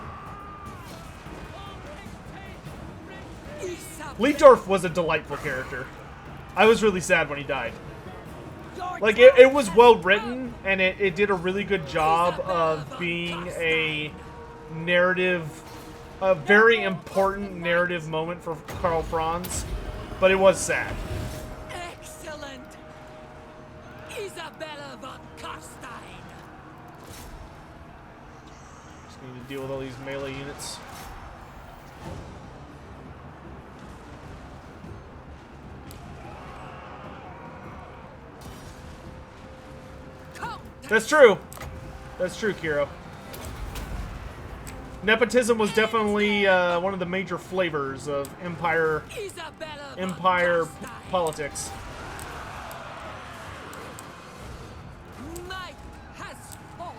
Leitdorf was a delightful character. I was really sad when he died. Like, it was well written, and it did a really good job of being a narrative, a very important narrative moment for Karl Franz, but it was sad. Excellent! Isabella von Carstein! Just need to deal with all these melee units. That's true. That's true, Kiro. Nepotism was definitely one of the major flavors of Empire politics. Night has fallen.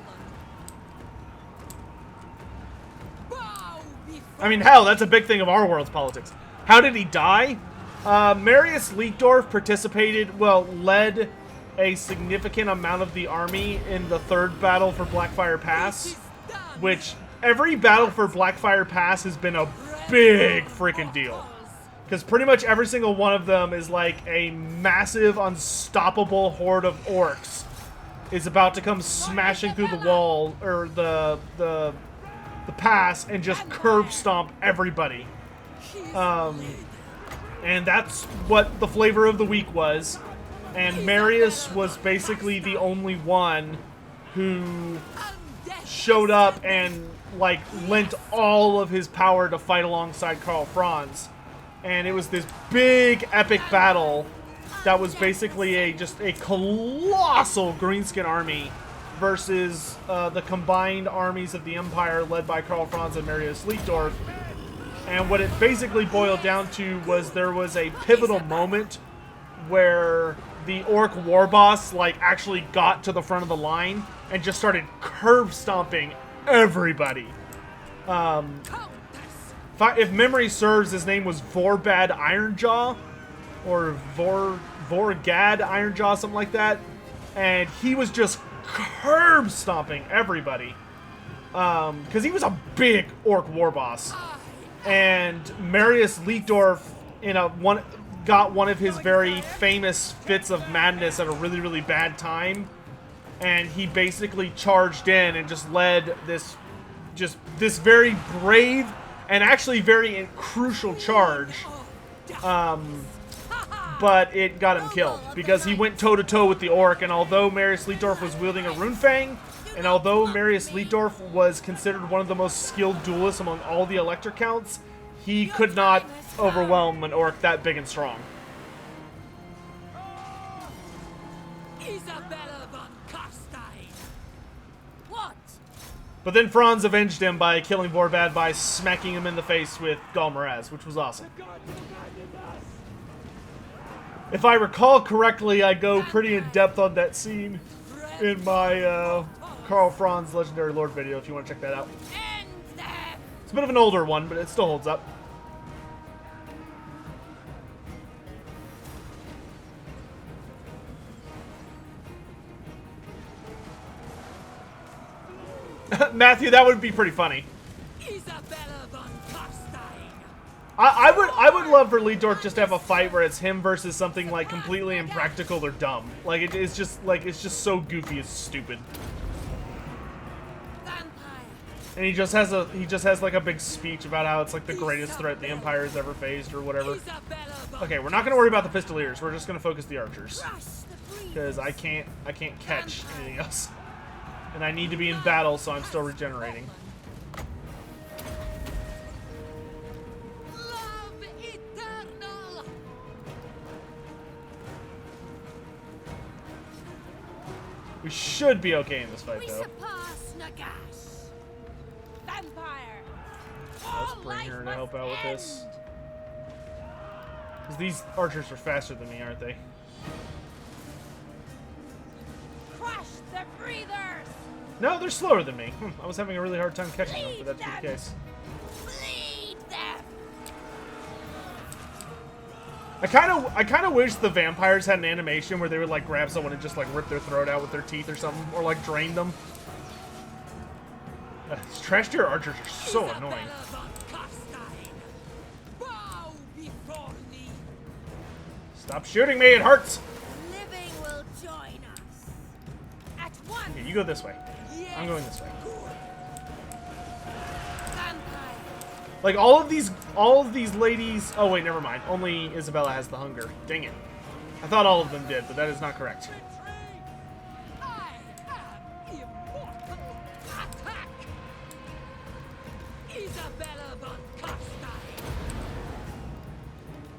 Bow before I mean, hell, that's a big thing of our world's politics. How did he die? Marius Leitdorf led a significant amount of the army in the third battle for Blackfire Pass, which every battle for Blackfire Pass has been a big freaking deal. Because pretty much every single one of them is like a massive, unstoppable horde of orcs is about to come smashing through the wall, or the pass, and just curb stomp everybody. And that's what the flavor of the week was. And Marius was basically the only one who showed up and, like, lent all of his power to fight alongside Karl Franz. And it was this big, epic battle that was basically just a colossal greenskin army versus the combined armies of the Empire led by Karl Franz and Marius Leitdorf. And what it basically boiled down to was there was a pivotal moment where the orc war boss, like, actually got to the front of the line and just started curb stomping everybody. If memory serves, his name was Vorbad Ironjaw, or Vorgad Ironjaw, something like that. And he was just curb stomping everybody. Because he was a big orc war boss. And Marius Leitdorf, got one of his very famous fits of madness at a really, really bad time. And he basically charged in and just led this very brave and actually very crucial charge. But it got him killed because he went toe-to-toe with the orc, and although Marius Leitdorf was wielding a rune fang, and although Marius Leitdorf was considered one of the most skilled duelists among all the elector counts, he could not overwhelm an orc that big and strong. Isabella von Carstein! What? But then Franz avenged him by killing Vorbad by smacking him in the face with Galmaraz, which was awesome. If I recall correctly, I go pretty in depth on that scene in my Karl Franz Legendary Lord video, if you want to check that out. It's a bit of an older one, but it still holds up. End Matthew, that would be pretty funny. Isabella von Carstein! I would love for Leitdorf just to have a fight where it's him versus something like completely impractical or dumb. Like it's just so goofy it's stupid. And he just has like a big speech about how it's like the greatest threat the Empire has ever faced or whatever. Okay, we're not gonna worry about the Pistoliers. We're just gonna focus the archers because I can't catch anything else, and I need to be in battle, so I'm still regenerating. Love eternal. We should be okay in this fight, We though. surpass Nagash. Vampire. Let's bring her to help out with this. Because these archers are faster than me, aren't they? Crush the breathers. No, they're slower than me. I was having a really hard time catching them, but that's the case. Bleed them. I kind of wish the vampires had an animation where they would like grab someone and just like rip their throat out with their teeth or something, or like drain them. These trash tier archers are so annoying. Isabella von Carstein. Bow before me. Stop shooting me, it hurts! Living will join us. At once. Okay, you go this way. Yes. I'm going this way. Vampire. Like all of these ladies. Oh wait, never mind. Only Isabella has the hunger. Dang it! I thought all of them did, but that is not correct. I am immortal. Attack. Isabella von Carstein.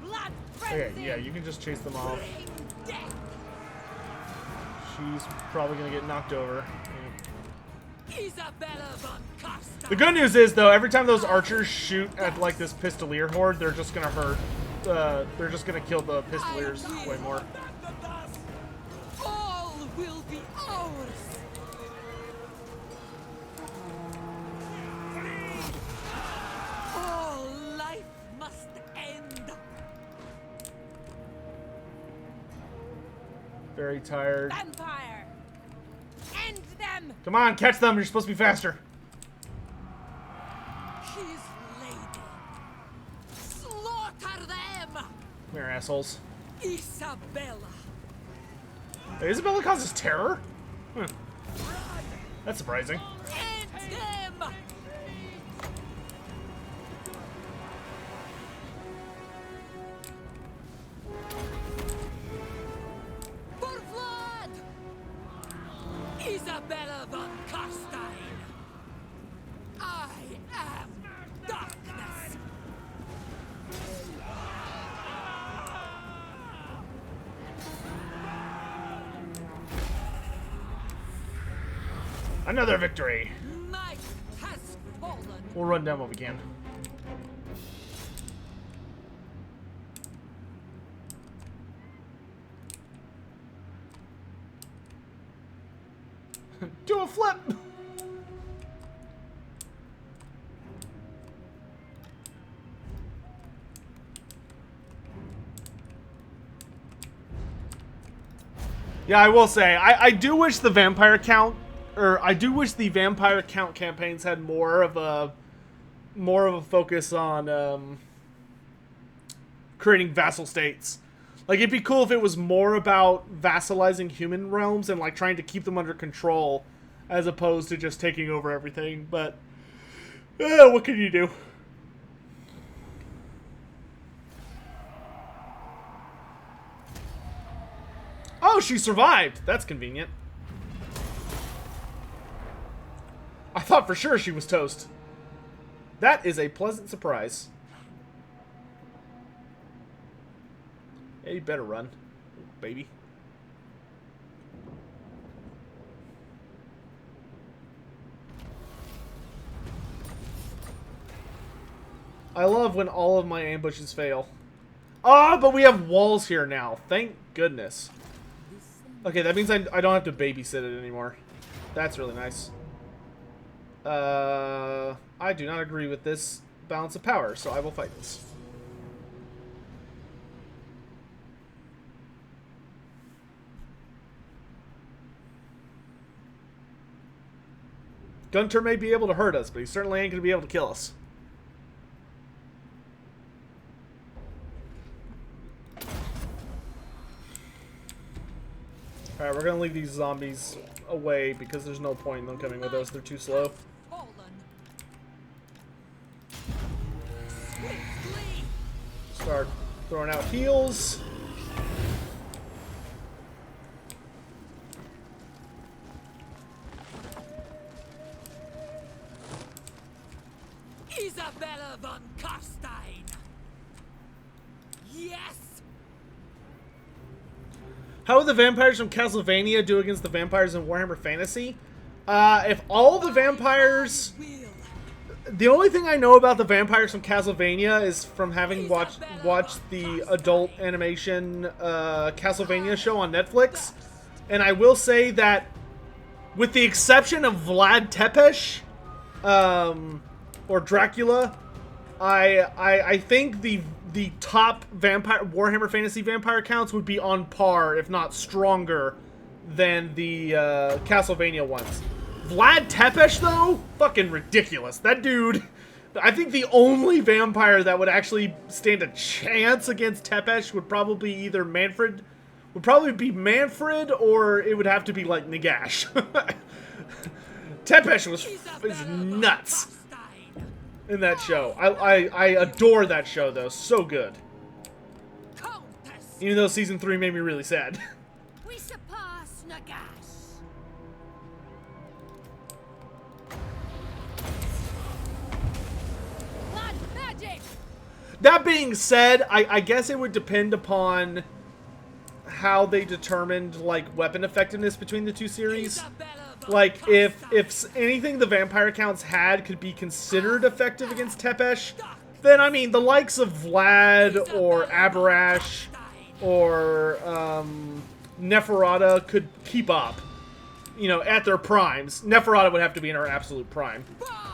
Blood Okay, frenzy. yeah, you can just chase them off. Bring death. She's probably gonna get knocked over. Yeah. Isabella von Carstein. The good news is though, every time those archers shoot at like this pistolier horde, they're just gonna hurt. They're just gonna kill the pistoliers way more. All will be ours. All life must end. Very tired. Vampire. End them. Come on, catch them! You're supposed to be faster. His lady. Slaughter them. Come here, assholes. Isabella. Hey, Isabella causes terror? Huh. That's surprising. End them. For Vlad. Isabella von Carstein. I am darkness. Another victory. Night has fallen. We'll run down what we can. Do a flip! Yeah, I will say, I do wish the vampire count, or I do wish the vampire count campaigns had more of a focus on creating vassal states. Like, it'd be cool if it was more about vassalizing human realms and like trying to keep them under control, as opposed to just taking over everything. But what can you do? Oh, she survived. That's convenient. I thought for sure she was toast. That is a pleasant surprise. Yeah, you better run, baby. I love when all of my ambushes fail. Ah, but we have walls here now. Thank goodness. Okay, that means I don't have to babysit it anymore. That's really nice. I do not agree with this balance of power, so I will fight this. Gunter may be able to hurt us, but he certainly ain't going to be able to kill us. Alright, we're gonna leave these zombies away because there's no point in them coming with us. They're too slow. Fallen. Swiftly. Start throwing out heals. Isabella von Carstein. Yes. How would the vampires from Castlevania do against the vampires in Warhammer Fantasy? If all the vampires... The only thing I know about the vampires from Castlevania is from having watched the adult animation Castlevania show on Netflix. And I will say that, with the exception of Vlad Tepes, or Dracula, I think the top vampire Warhammer Fantasy vampire counts would be on par, if not stronger, than the Castlevania ones. Vlad Tepes, though, fucking ridiculous. That dude, I think the only vampire that would actually stand a chance against Tepes would probably either Manfred, or it would have to be like Nagash. Tepes is nuts in that show. I adore that show, though. So good. Even though season 3 made me really sad. We surpass Nagash. Blood magic. That being said, I guess it would depend upon how they determined, like, weapon effectiveness between the two series. Like, if anything the vampire counts had could be considered effective against Tepes, then, I mean, the likes of Vlad or Abarash or Neferata could keep up, you know, at their primes. Neferata would have to be in her absolute prime.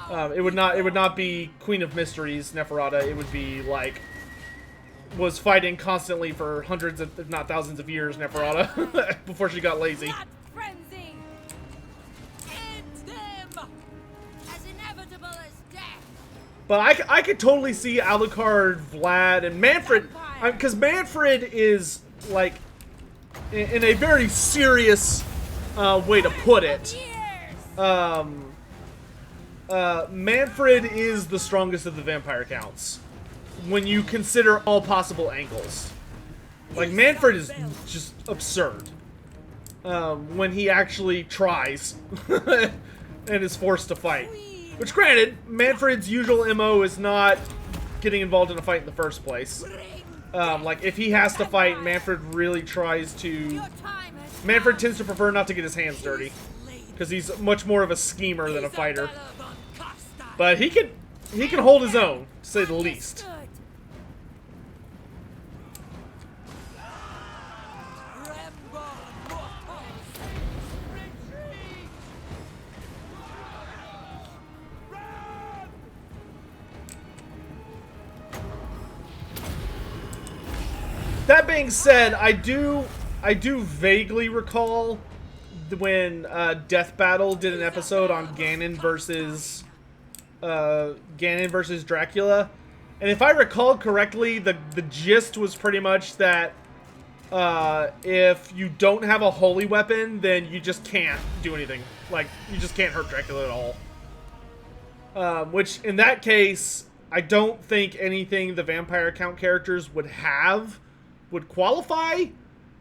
It would not be Queen of Mysteries Neferata. It would be, like, was fighting constantly for hundreds, if not thousands of years, Neferata, before she got lazy. But I could totally see Alucard, Vlad, and Manfred, because Manfred is, like, in a very serious way to put it, Manfred is the strongest of the vampire counts, when you consider all possible angles. Like, Manfred is just absurd, when he actually tries, and is forced to fight. Which, granted, Manfred's usual MO is not getting involved in a fight in the first place. Like, if he has to fight, Manfred really tries to... Manfred tends to prefer not to get his hands dirty, because he's much more of a schemer than a fighter. But he can hold his own, to say the least. That being said, I do vaguely recall when Death Battle did an episode on Ganon versus Dracula, and if I recall correctly, the gist was pretty much that if you don't have a holy weapon, then you just can't do anything. Like, you just can't hurt Dracula at all. Which, in that case, I don't think anything the vampire count characters would qualify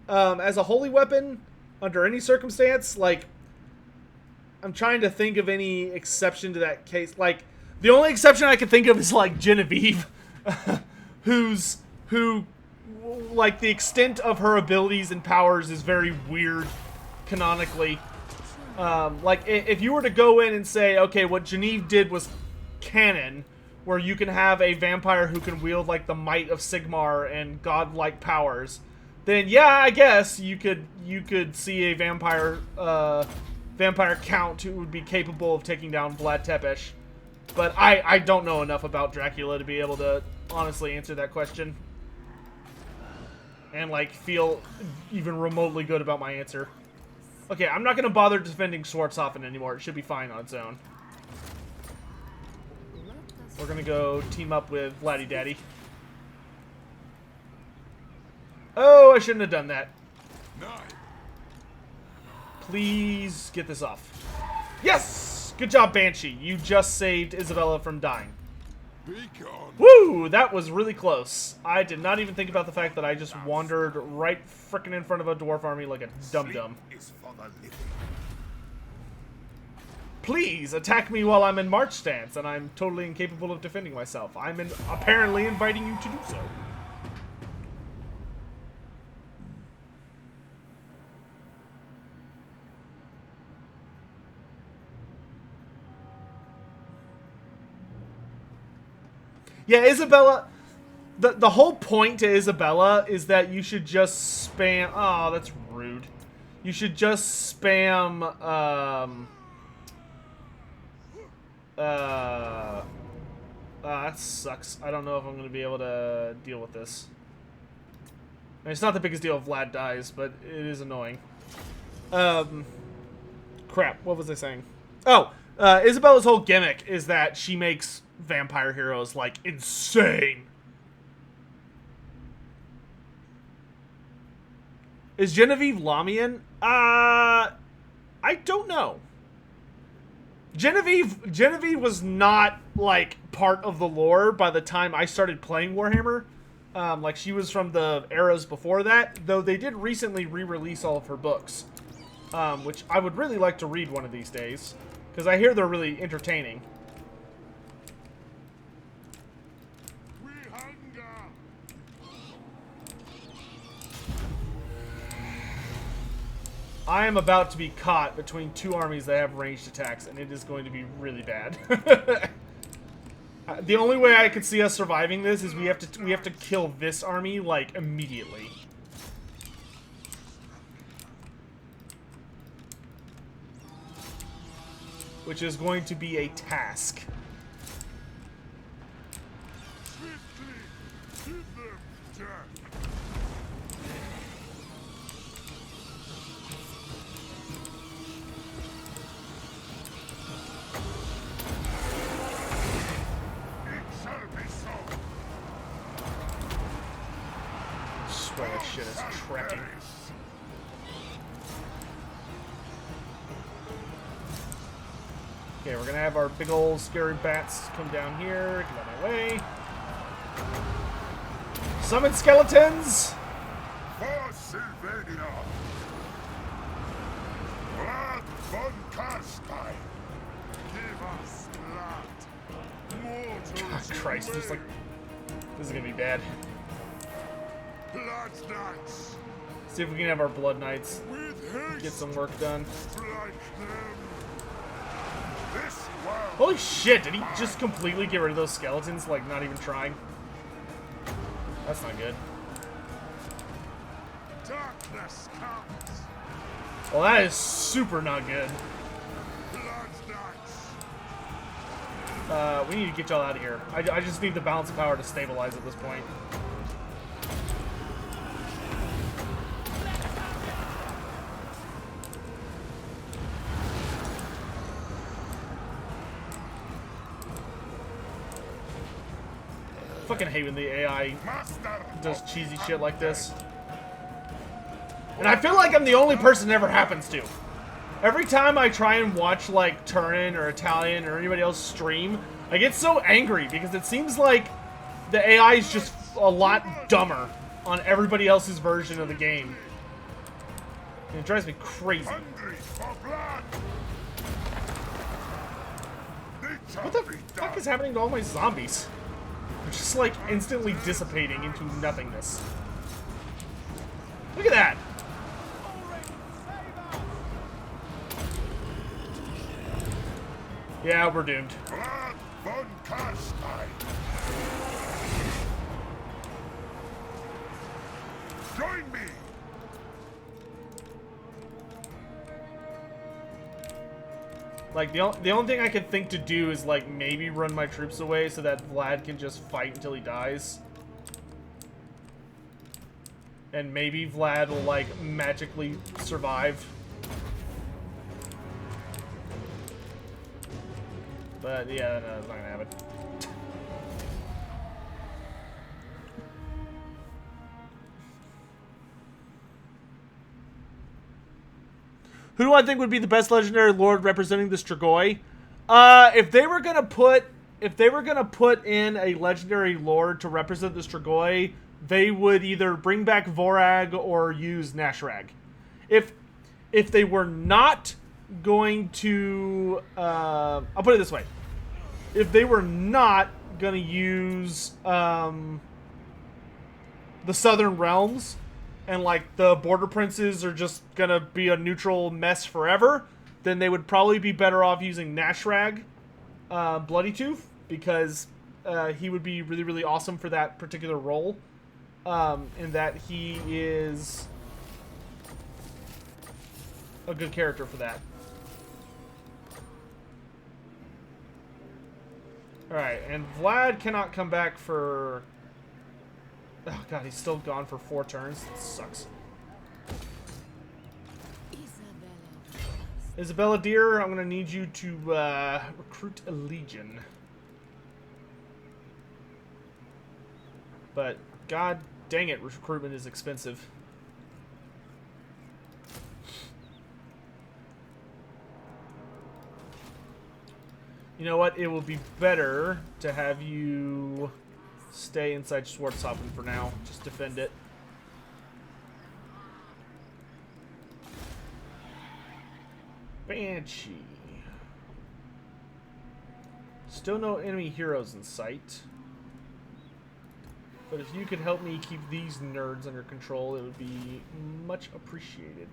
as a holy weapon under any circumstance. Like, I'm trying to think of any exception to that case. Like, the only exception I can think of is, like, Genevieve, who, like, the extent of her abilities and powers is very weird, canonically. Like, if you were to go in and say, okay, what Genevieve did was canon, where you can have a vampire who can wield, like, the might of Sigmar and godlike powers, then yeah, I guess you could see a vampire count who would be capable of taking down Vlad Tepes. But I don't know enough about Dracula to be able to honestly answer that question. And, like, feel even remotely good about my answer. Okay, I'm not gonna bother defending Schwarzhofen anymore. It should be fine on its own. We're gonna go team up with Vladdy Daddy. Oh, I shouldn't have done that. Please get this off. Yes! Good job, Banshee. You just saved Isabella from dying. Beacon. Woo! That was really close. I did not even think about the fact that I just wandered right frickin' in front of a dwarf army like a dum-dum. Is for the living. Please attack me while I'm in march stance, and I'm totally incapable of defending myself. I'm apparently inviting you to do so. Yeah, Isabella, the whole point to Isabella is that you should just spam... Oh, that's rude. You should just spam, that sucks. I don't know if I'm going to be able to deal with this. I mean, it's not the biggest deal if Vlad dies, but it is annoying. Crap, what was I saying? Oh, Isabella's whole gimmick is that she makes vampire heroes, like, insane. Is Genevieve Lamian? I don't know. Genevieve was not, like, part of the lore by the time I started playing Warhammer. Like, she was from the eras before that, though they did recently re-release all of her books, which I would really like to read one of these days, because I hear they're really entertaining. We hunger. I am about to be caught between two armies that have ranged attacks, and it is going to be really bad. The only way I could see us surviving this is we have to kill this army, like, immediately. Which is going to be a task. Swiftly. Give them death. It shall be so. I swear that shit is tracking. Okay, we're gonna have our big old scary bats come down here. Get out of my way. Summon skeletons! For Sylvania. Vlad von Carstein. Give us blood. Mortals Oh, Christ, this is like... This is gonna be bad. Blood knights. See if we can have our blood knights With haste. get some work done. Strike them. This world. Holy shit, did he just completely get rid of those skeletons, like, not even trying? That's not good. Darkness comes. Well, that is super not good. Blood knights. We need to get y'all out of here. I just need the balance of power to stabilize at this point. Fucking hate when the AI Master. does cheesy shit like this. And I feel like I'm the only person it ever happens to. Every time I try and watch, like, Turin or Italian or anybody else stream, I get so angry because it seems like the AI is just a lot dumber on everybody else's version of the game. And it drives me crazy. Hungry for blood. What the fuck is happening to all my zombies? They're just, like, instantly dissipating into nothingness. Look at that! Yeah, we're doomed. Vlad von Carstein. Join me. Like, the only thing I could think to do is, like, maybe run my troops away so that Vlad can just fight until he dies. And maybe Vlad will, like, magically survive. But, yeah, no, it's not gonna happen. Who do I think would be the best legendary lord representing the Strigoi? If they were gonna put in a legendary lord to represent the Strigoi, they would either bring back Vorag or use Nashrag. If they were not going to, I'll put it this way: if they were not gonna use the Southern Realms, and like the Border Princes are just gonna be a neutral mess forever, then they would probably be better off using Nashrag, Bloody Tooth, because he would be really, really awesome for that particular role, in that he is a good character for that. Alright, and Vlad cannot come back for... Oh god, he's still gone for 4 turns. That sucks. Isabella dear, I'm gonna need you to recruit a legion. But god dang it, recruitment is expensive. You know what? It will be better to have you stay inside Schwarzhofen for now. Just defend it. Banshee. Still no enemy heroes in sight. But if you could help me keep these nerds under control, it would be much appreciated.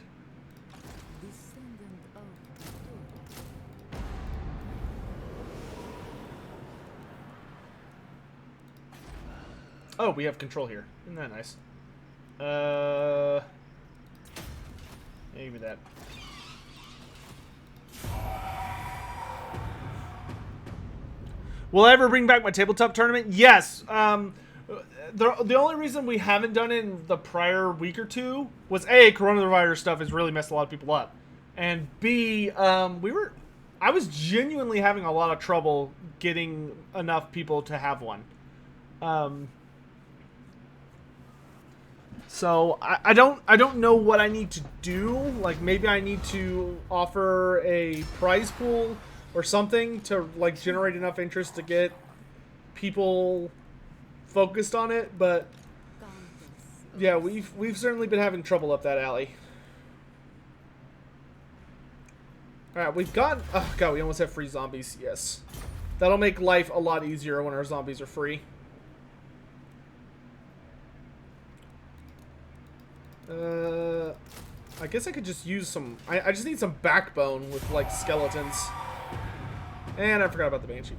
Oh, we have control here. Isn't that nice? Yeah, give me that. Will I ever bring back my tabletop tournament? Yes. The only reason we haven't done it in the prior week or two was A, coronavirus stuff has really messed a lot of people up, and B, I was genuinely having a lot of trouble getting enough people to have one. So I don't know what I need to do. Like, maybe I need to offer a prize pool or something to like generate enough interest to get people focused on it. But yeah, we've certainly been having trouble up that alley. All right, we've got. Oh god, we almost have free zombies. Yes, that'll make life a lot easier when our zombies are free. I guess I could just use some... I just need some backbone with, like, skeletons. And I forgot about the Banshee.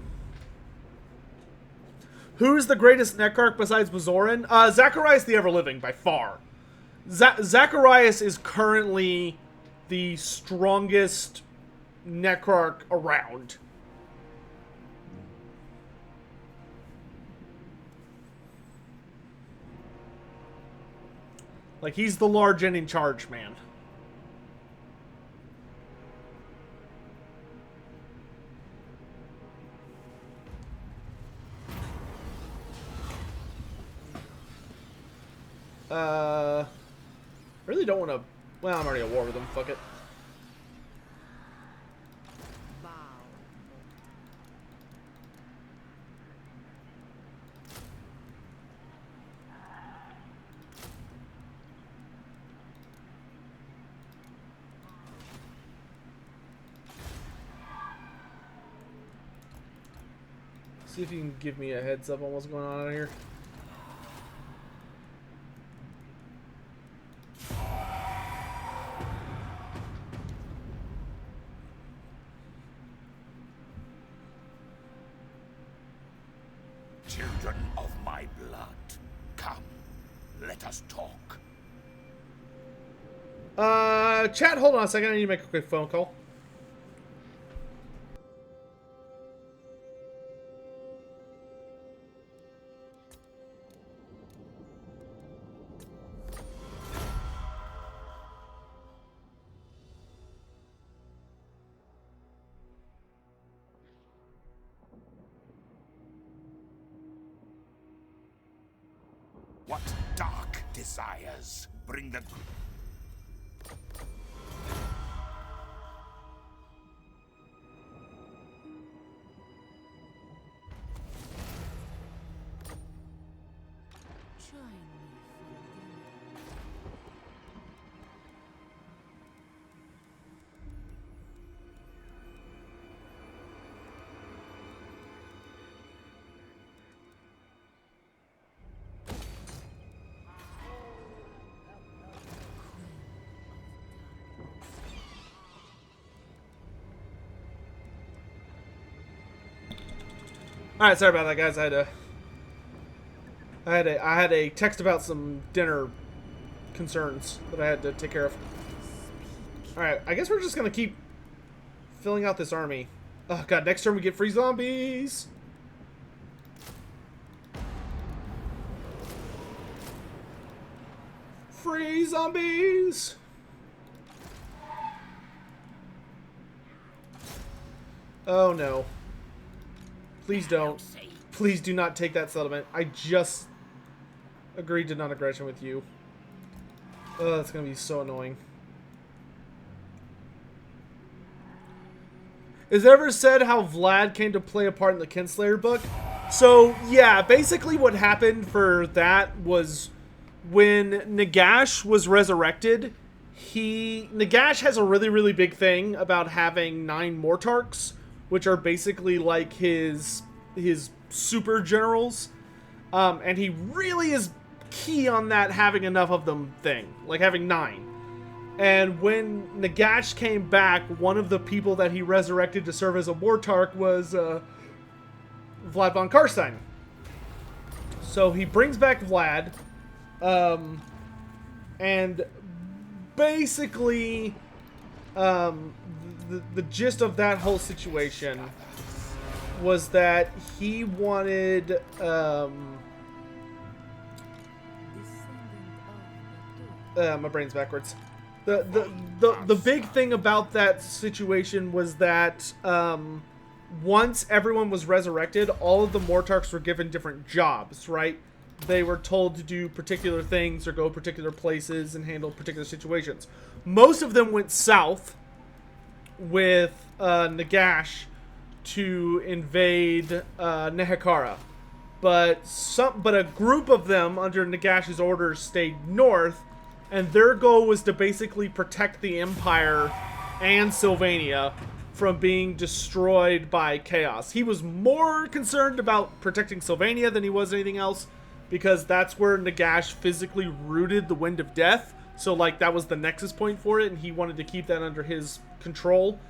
Who's the greatest Necrarch besides Bazoran? Zacharias the Everliving, by far. Zacharias is currently the strongest Necrarch around. Like, he's the large and in charge man. Really don't want to... Well, I'm already at war with him. Fuck it. See if you can give me a heads up on what's going on out here. Children of my blood, come, let us talk. Chat, hold on a second. I need to make a quick phone call. What dark desires bring the... Alright, sorry about that, guys. I had a text about some dinner concerns that I had to take care of. Alright, I guess we're just gonna keep filling out this army. Oh god, next turn we get free zombies! Free zombies! Oh no. Please don't. Please do not take that settlement. I just agreed to non-aggression with you. Oh, that's gonna be so annoying. Is it ever said how Vlad came to play a part in the Kinslayer book? So, yeah, basically what happened for that was when Nagash was resurrected, Nagash has a really, really big thing about having 9 Mortarchs, which are basically like his super generals. And he really is key on that having enough of them thing, like having 9. And when Nagash came back, one of the people that he resurrected to serve as a Mortarch was Vlad von Carstein. So he brings back Vlad, and basically the gist of that whole situation was that he wanted my brain's backwards. The big thing about that situation was that once everyone was resurrected, all of the Mortarchs were given different jobs, right? They were told to do particular things or go particular places and handle particular situations. Most of them went south with Nagash to invade Nehekara. But a group of them under Nagash's orders stayed north, and their goal was to basically protect the Empire and Sylvania from being destroyed by chaos. He was more concerned about protecting Sylvania than he was anything else, because that's where Nagash physically rooted the Wind of Death. So, like, that was the nexus point for it, and he wanted to keep that under his control.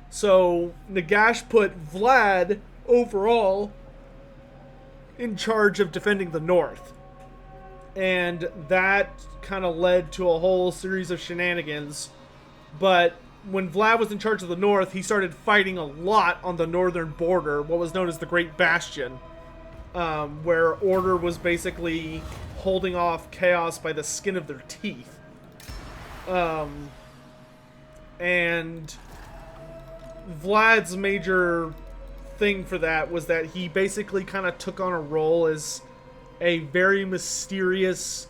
So, Nagash put Vlad, overall, in charge of defending the north. And that kind of led to a whole series of shenanigans. But when Vlad was in charge of the north, he started fighting a lot on the northern border, what was known as the Great Bastion, where Order was basically holding off chaos by the skin of their teeth. And Vlad's major thing for that was that he basically kind of took on a role as a very mysterious,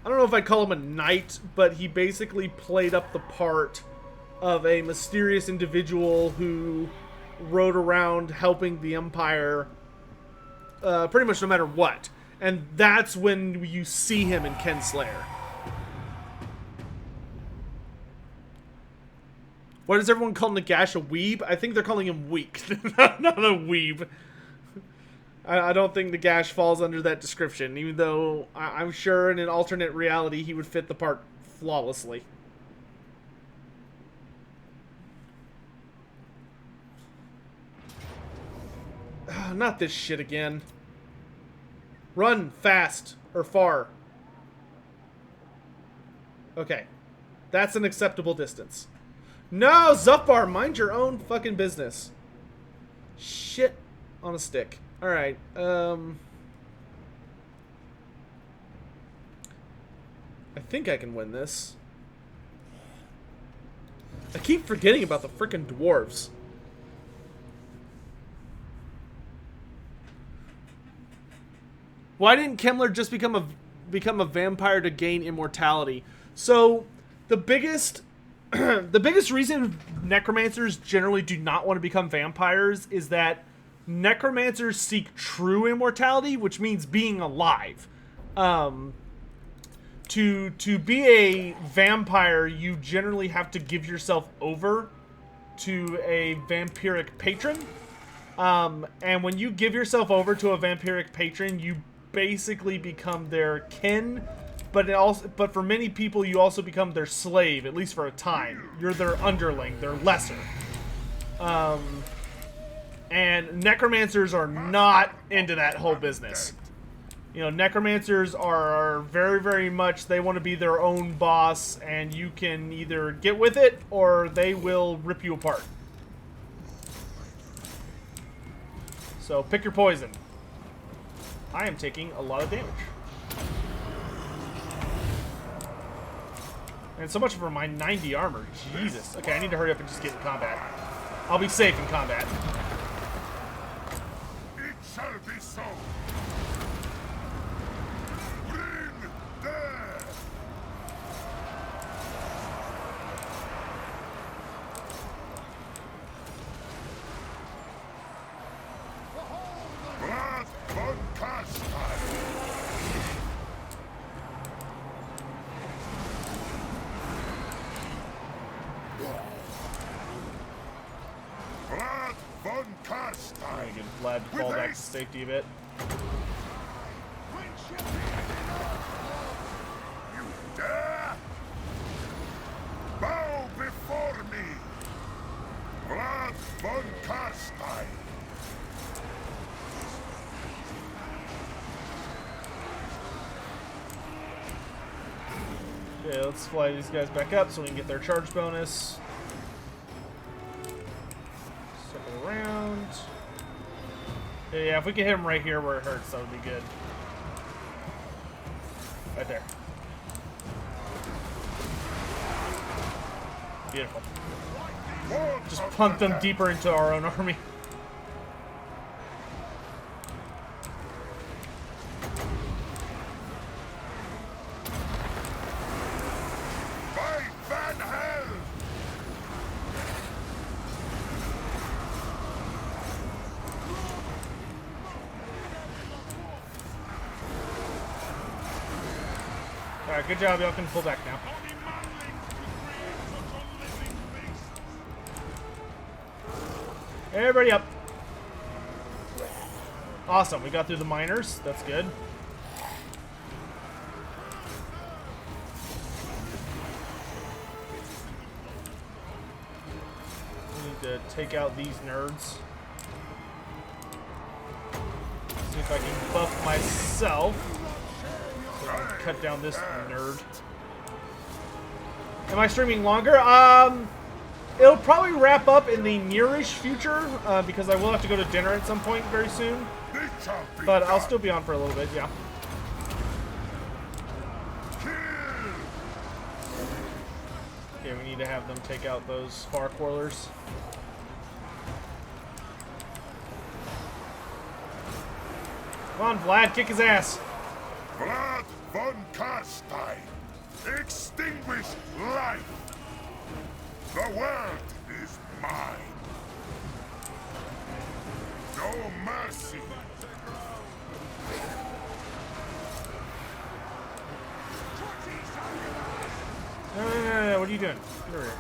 I don't know if I'd call him a knight, but he basically played up the part of a mysterious individual who rode around helping the Empire pretty much no matter what. And that's when you see him in Kinslayer. Why does everyone call Nagash a weeb? I think they're calling him weak, not a weeb. I don't think Nagash falls under that description, even though I'm sure in an alternate reality he would fit the part flawlessly. Not this shit again. Run fast or far. Okay. That's an acceptable distance. No, Zufbar, mind your own fucking business. Shit on a stick. Alright, I think I can win this. I keep forgetting about the frickin' dwarves. Why didn't Kemmler just become a vampire to gain immortality? So, the biggest reason necromancers generally do not want to become vampires is that necromancers seek true immortality, which means being alive. To be a vampire, you generally have to give yourself over to a vampiric patron. And when you give yourself over to a vampiric patron, you basically become their kin. But for many people, you also become their slave, at least for a time. You're their underling, their lesser. And necromancers are not into that whole business. You know, necromancers are very, very much, they want to be their own boss, and you can either get with it, or they will rip you apart. So, pick your poison. I am taking a lot of damage. And so much for my 90 armor. Jesus. Okay, I need to hurry up and just get in combat. I'll be safe in combat. It shall be so. Bring there. Vlad von Carstein. Vlad von Carstein. I'm gonna get Vlad to fall back to safety a bit. You dare? Bow before me. Vlad von Carstein. Okay, let's fly these guys back up so we can get their charge bonus. Circle around. Yeah, if we can hit him right here where it hurts, that would be good. Right there. Beautiful. Just punt them deeper into our own army. By Van Hell! Alright, good job. Y'all can pull back now. Everybody up. Awesome. We got through the miners. That's good. We need to take out these nerds. See if I can buff myself. So I can cut down this nerd. Am I streaming longer? It'll probably wrap up in the nearish future, because I will have to go to dinner at some point very soon. It shall be But I'll done. still be on for a little bit, yeah. Kill! Okay, we need to have them take out those far quarrelers. Come on, Vlad, kick his ass. Vlad von Carstein. Extinguish life. The world is mine. No mercy. No, what are you doing? Get over here.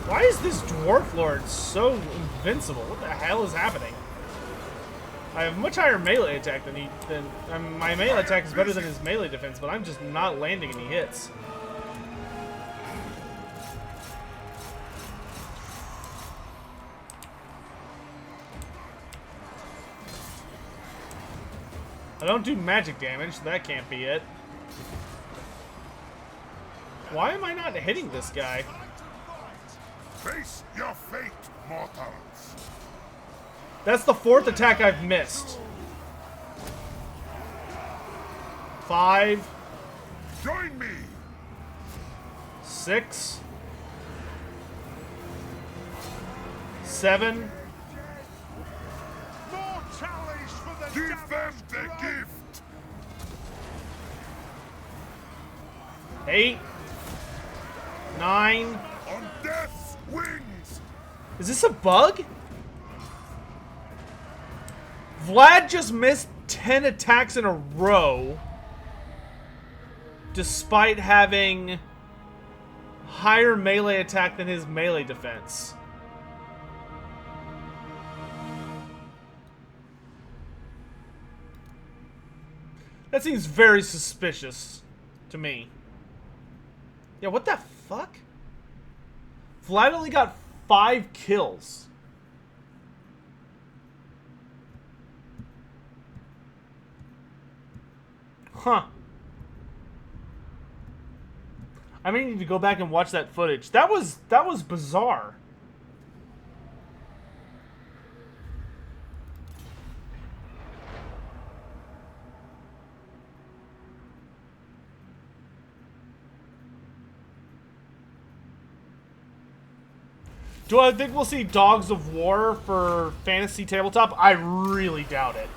Why is this Dwarf Lord so invincible? What the hell is happening? I have much higher melee attack than he. My melee attack is better than his melee defense, but I'm just not landing any hits. I don't do magic damage, so that can't be it. Why am I not hitting this guy? Face your fate, mortals. That's the fourth attack I've missed. 5, Join me. 6, 7. More challenge for the Give them the gift. 8, 9. On death's wings. Is this a bug? Vlad just missed 10 attacks in a row, despite having higher melee attack than his melee defense. That seems very suspicious to me. Yeah, what the fuck? Vlad only got 5 kills. Huh. I may need to go back and watch that footage. That was bizarre. Do I think we'll see Dogs of War for Fantasy Tabletop? I really doubt it.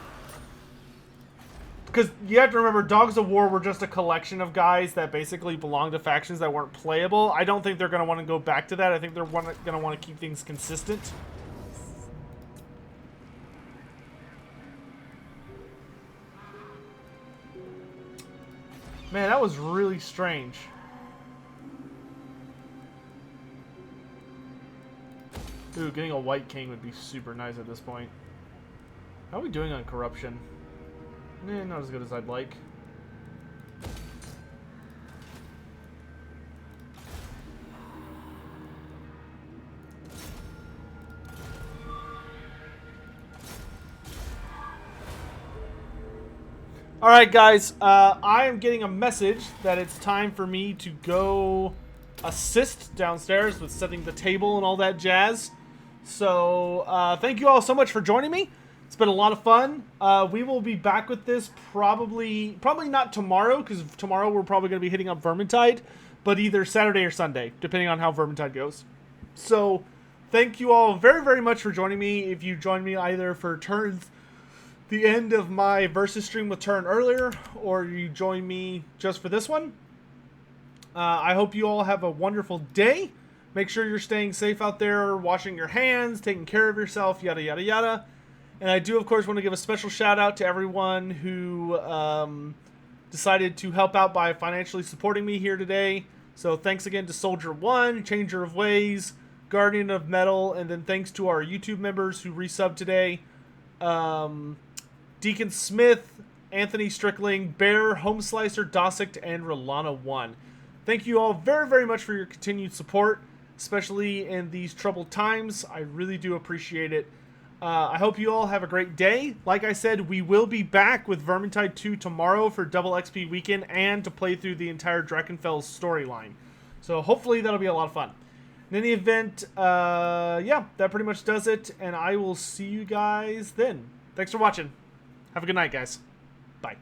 Because you have to remember, Dogs of War were just a collection of guys that basically belonged to factions that weren't playable. I don't think they're going to want to go back to that. I think they're going to want to keep things consistent. Man, that was really strange. Ooh, getting a White King would be super nice at this point. How are we doing on corruption? Not as good as I'd like. Alright guys, I am getting a message that it's time for me to go assist downstairs with setting the table and all that jazz. So, thank you all so much for joining me. It's been a lot of fun. We will be back with this probably not tomorrow, because tomorrow we're probably going to be hitting up Vermintide, but either Saturday or Sunday, depending on how Vermintide goes. So, thank you all very, very much for joining me. If you joined me either for turns, the end of my Versus stream with Turn earlier, or you join me just for this one, I hope you all have a wonderful day. Make sure you're staying safe out there, washing your hands, taking care of yourself, yada, yada, yada. And I do, of course, want to give a special shout out to everyone who decided to help out by financially supporting me here today. So thanks again to Soldier One, Changer of Ways, Guardian of Metal, and then thanks to our YouTube members who resubbed today. Deacon Smith, Anthony Strickling, Bear, Homeslicer, Dossict, and Rolana1. Thank you all very, very much for your continued support, especially in these troubled times. I really do appreciate it. I hope you all have a great day. Like I said, we will be back with Vermintide 2 tomorrow for double XP weekend and to play through the entire Drakenfell storyline. So hopefully that'll be a lot of fun. In any event, yeah, that pretty much does it, and I will see you guys then. Thanks for watching. Have a good night, guys. Bye.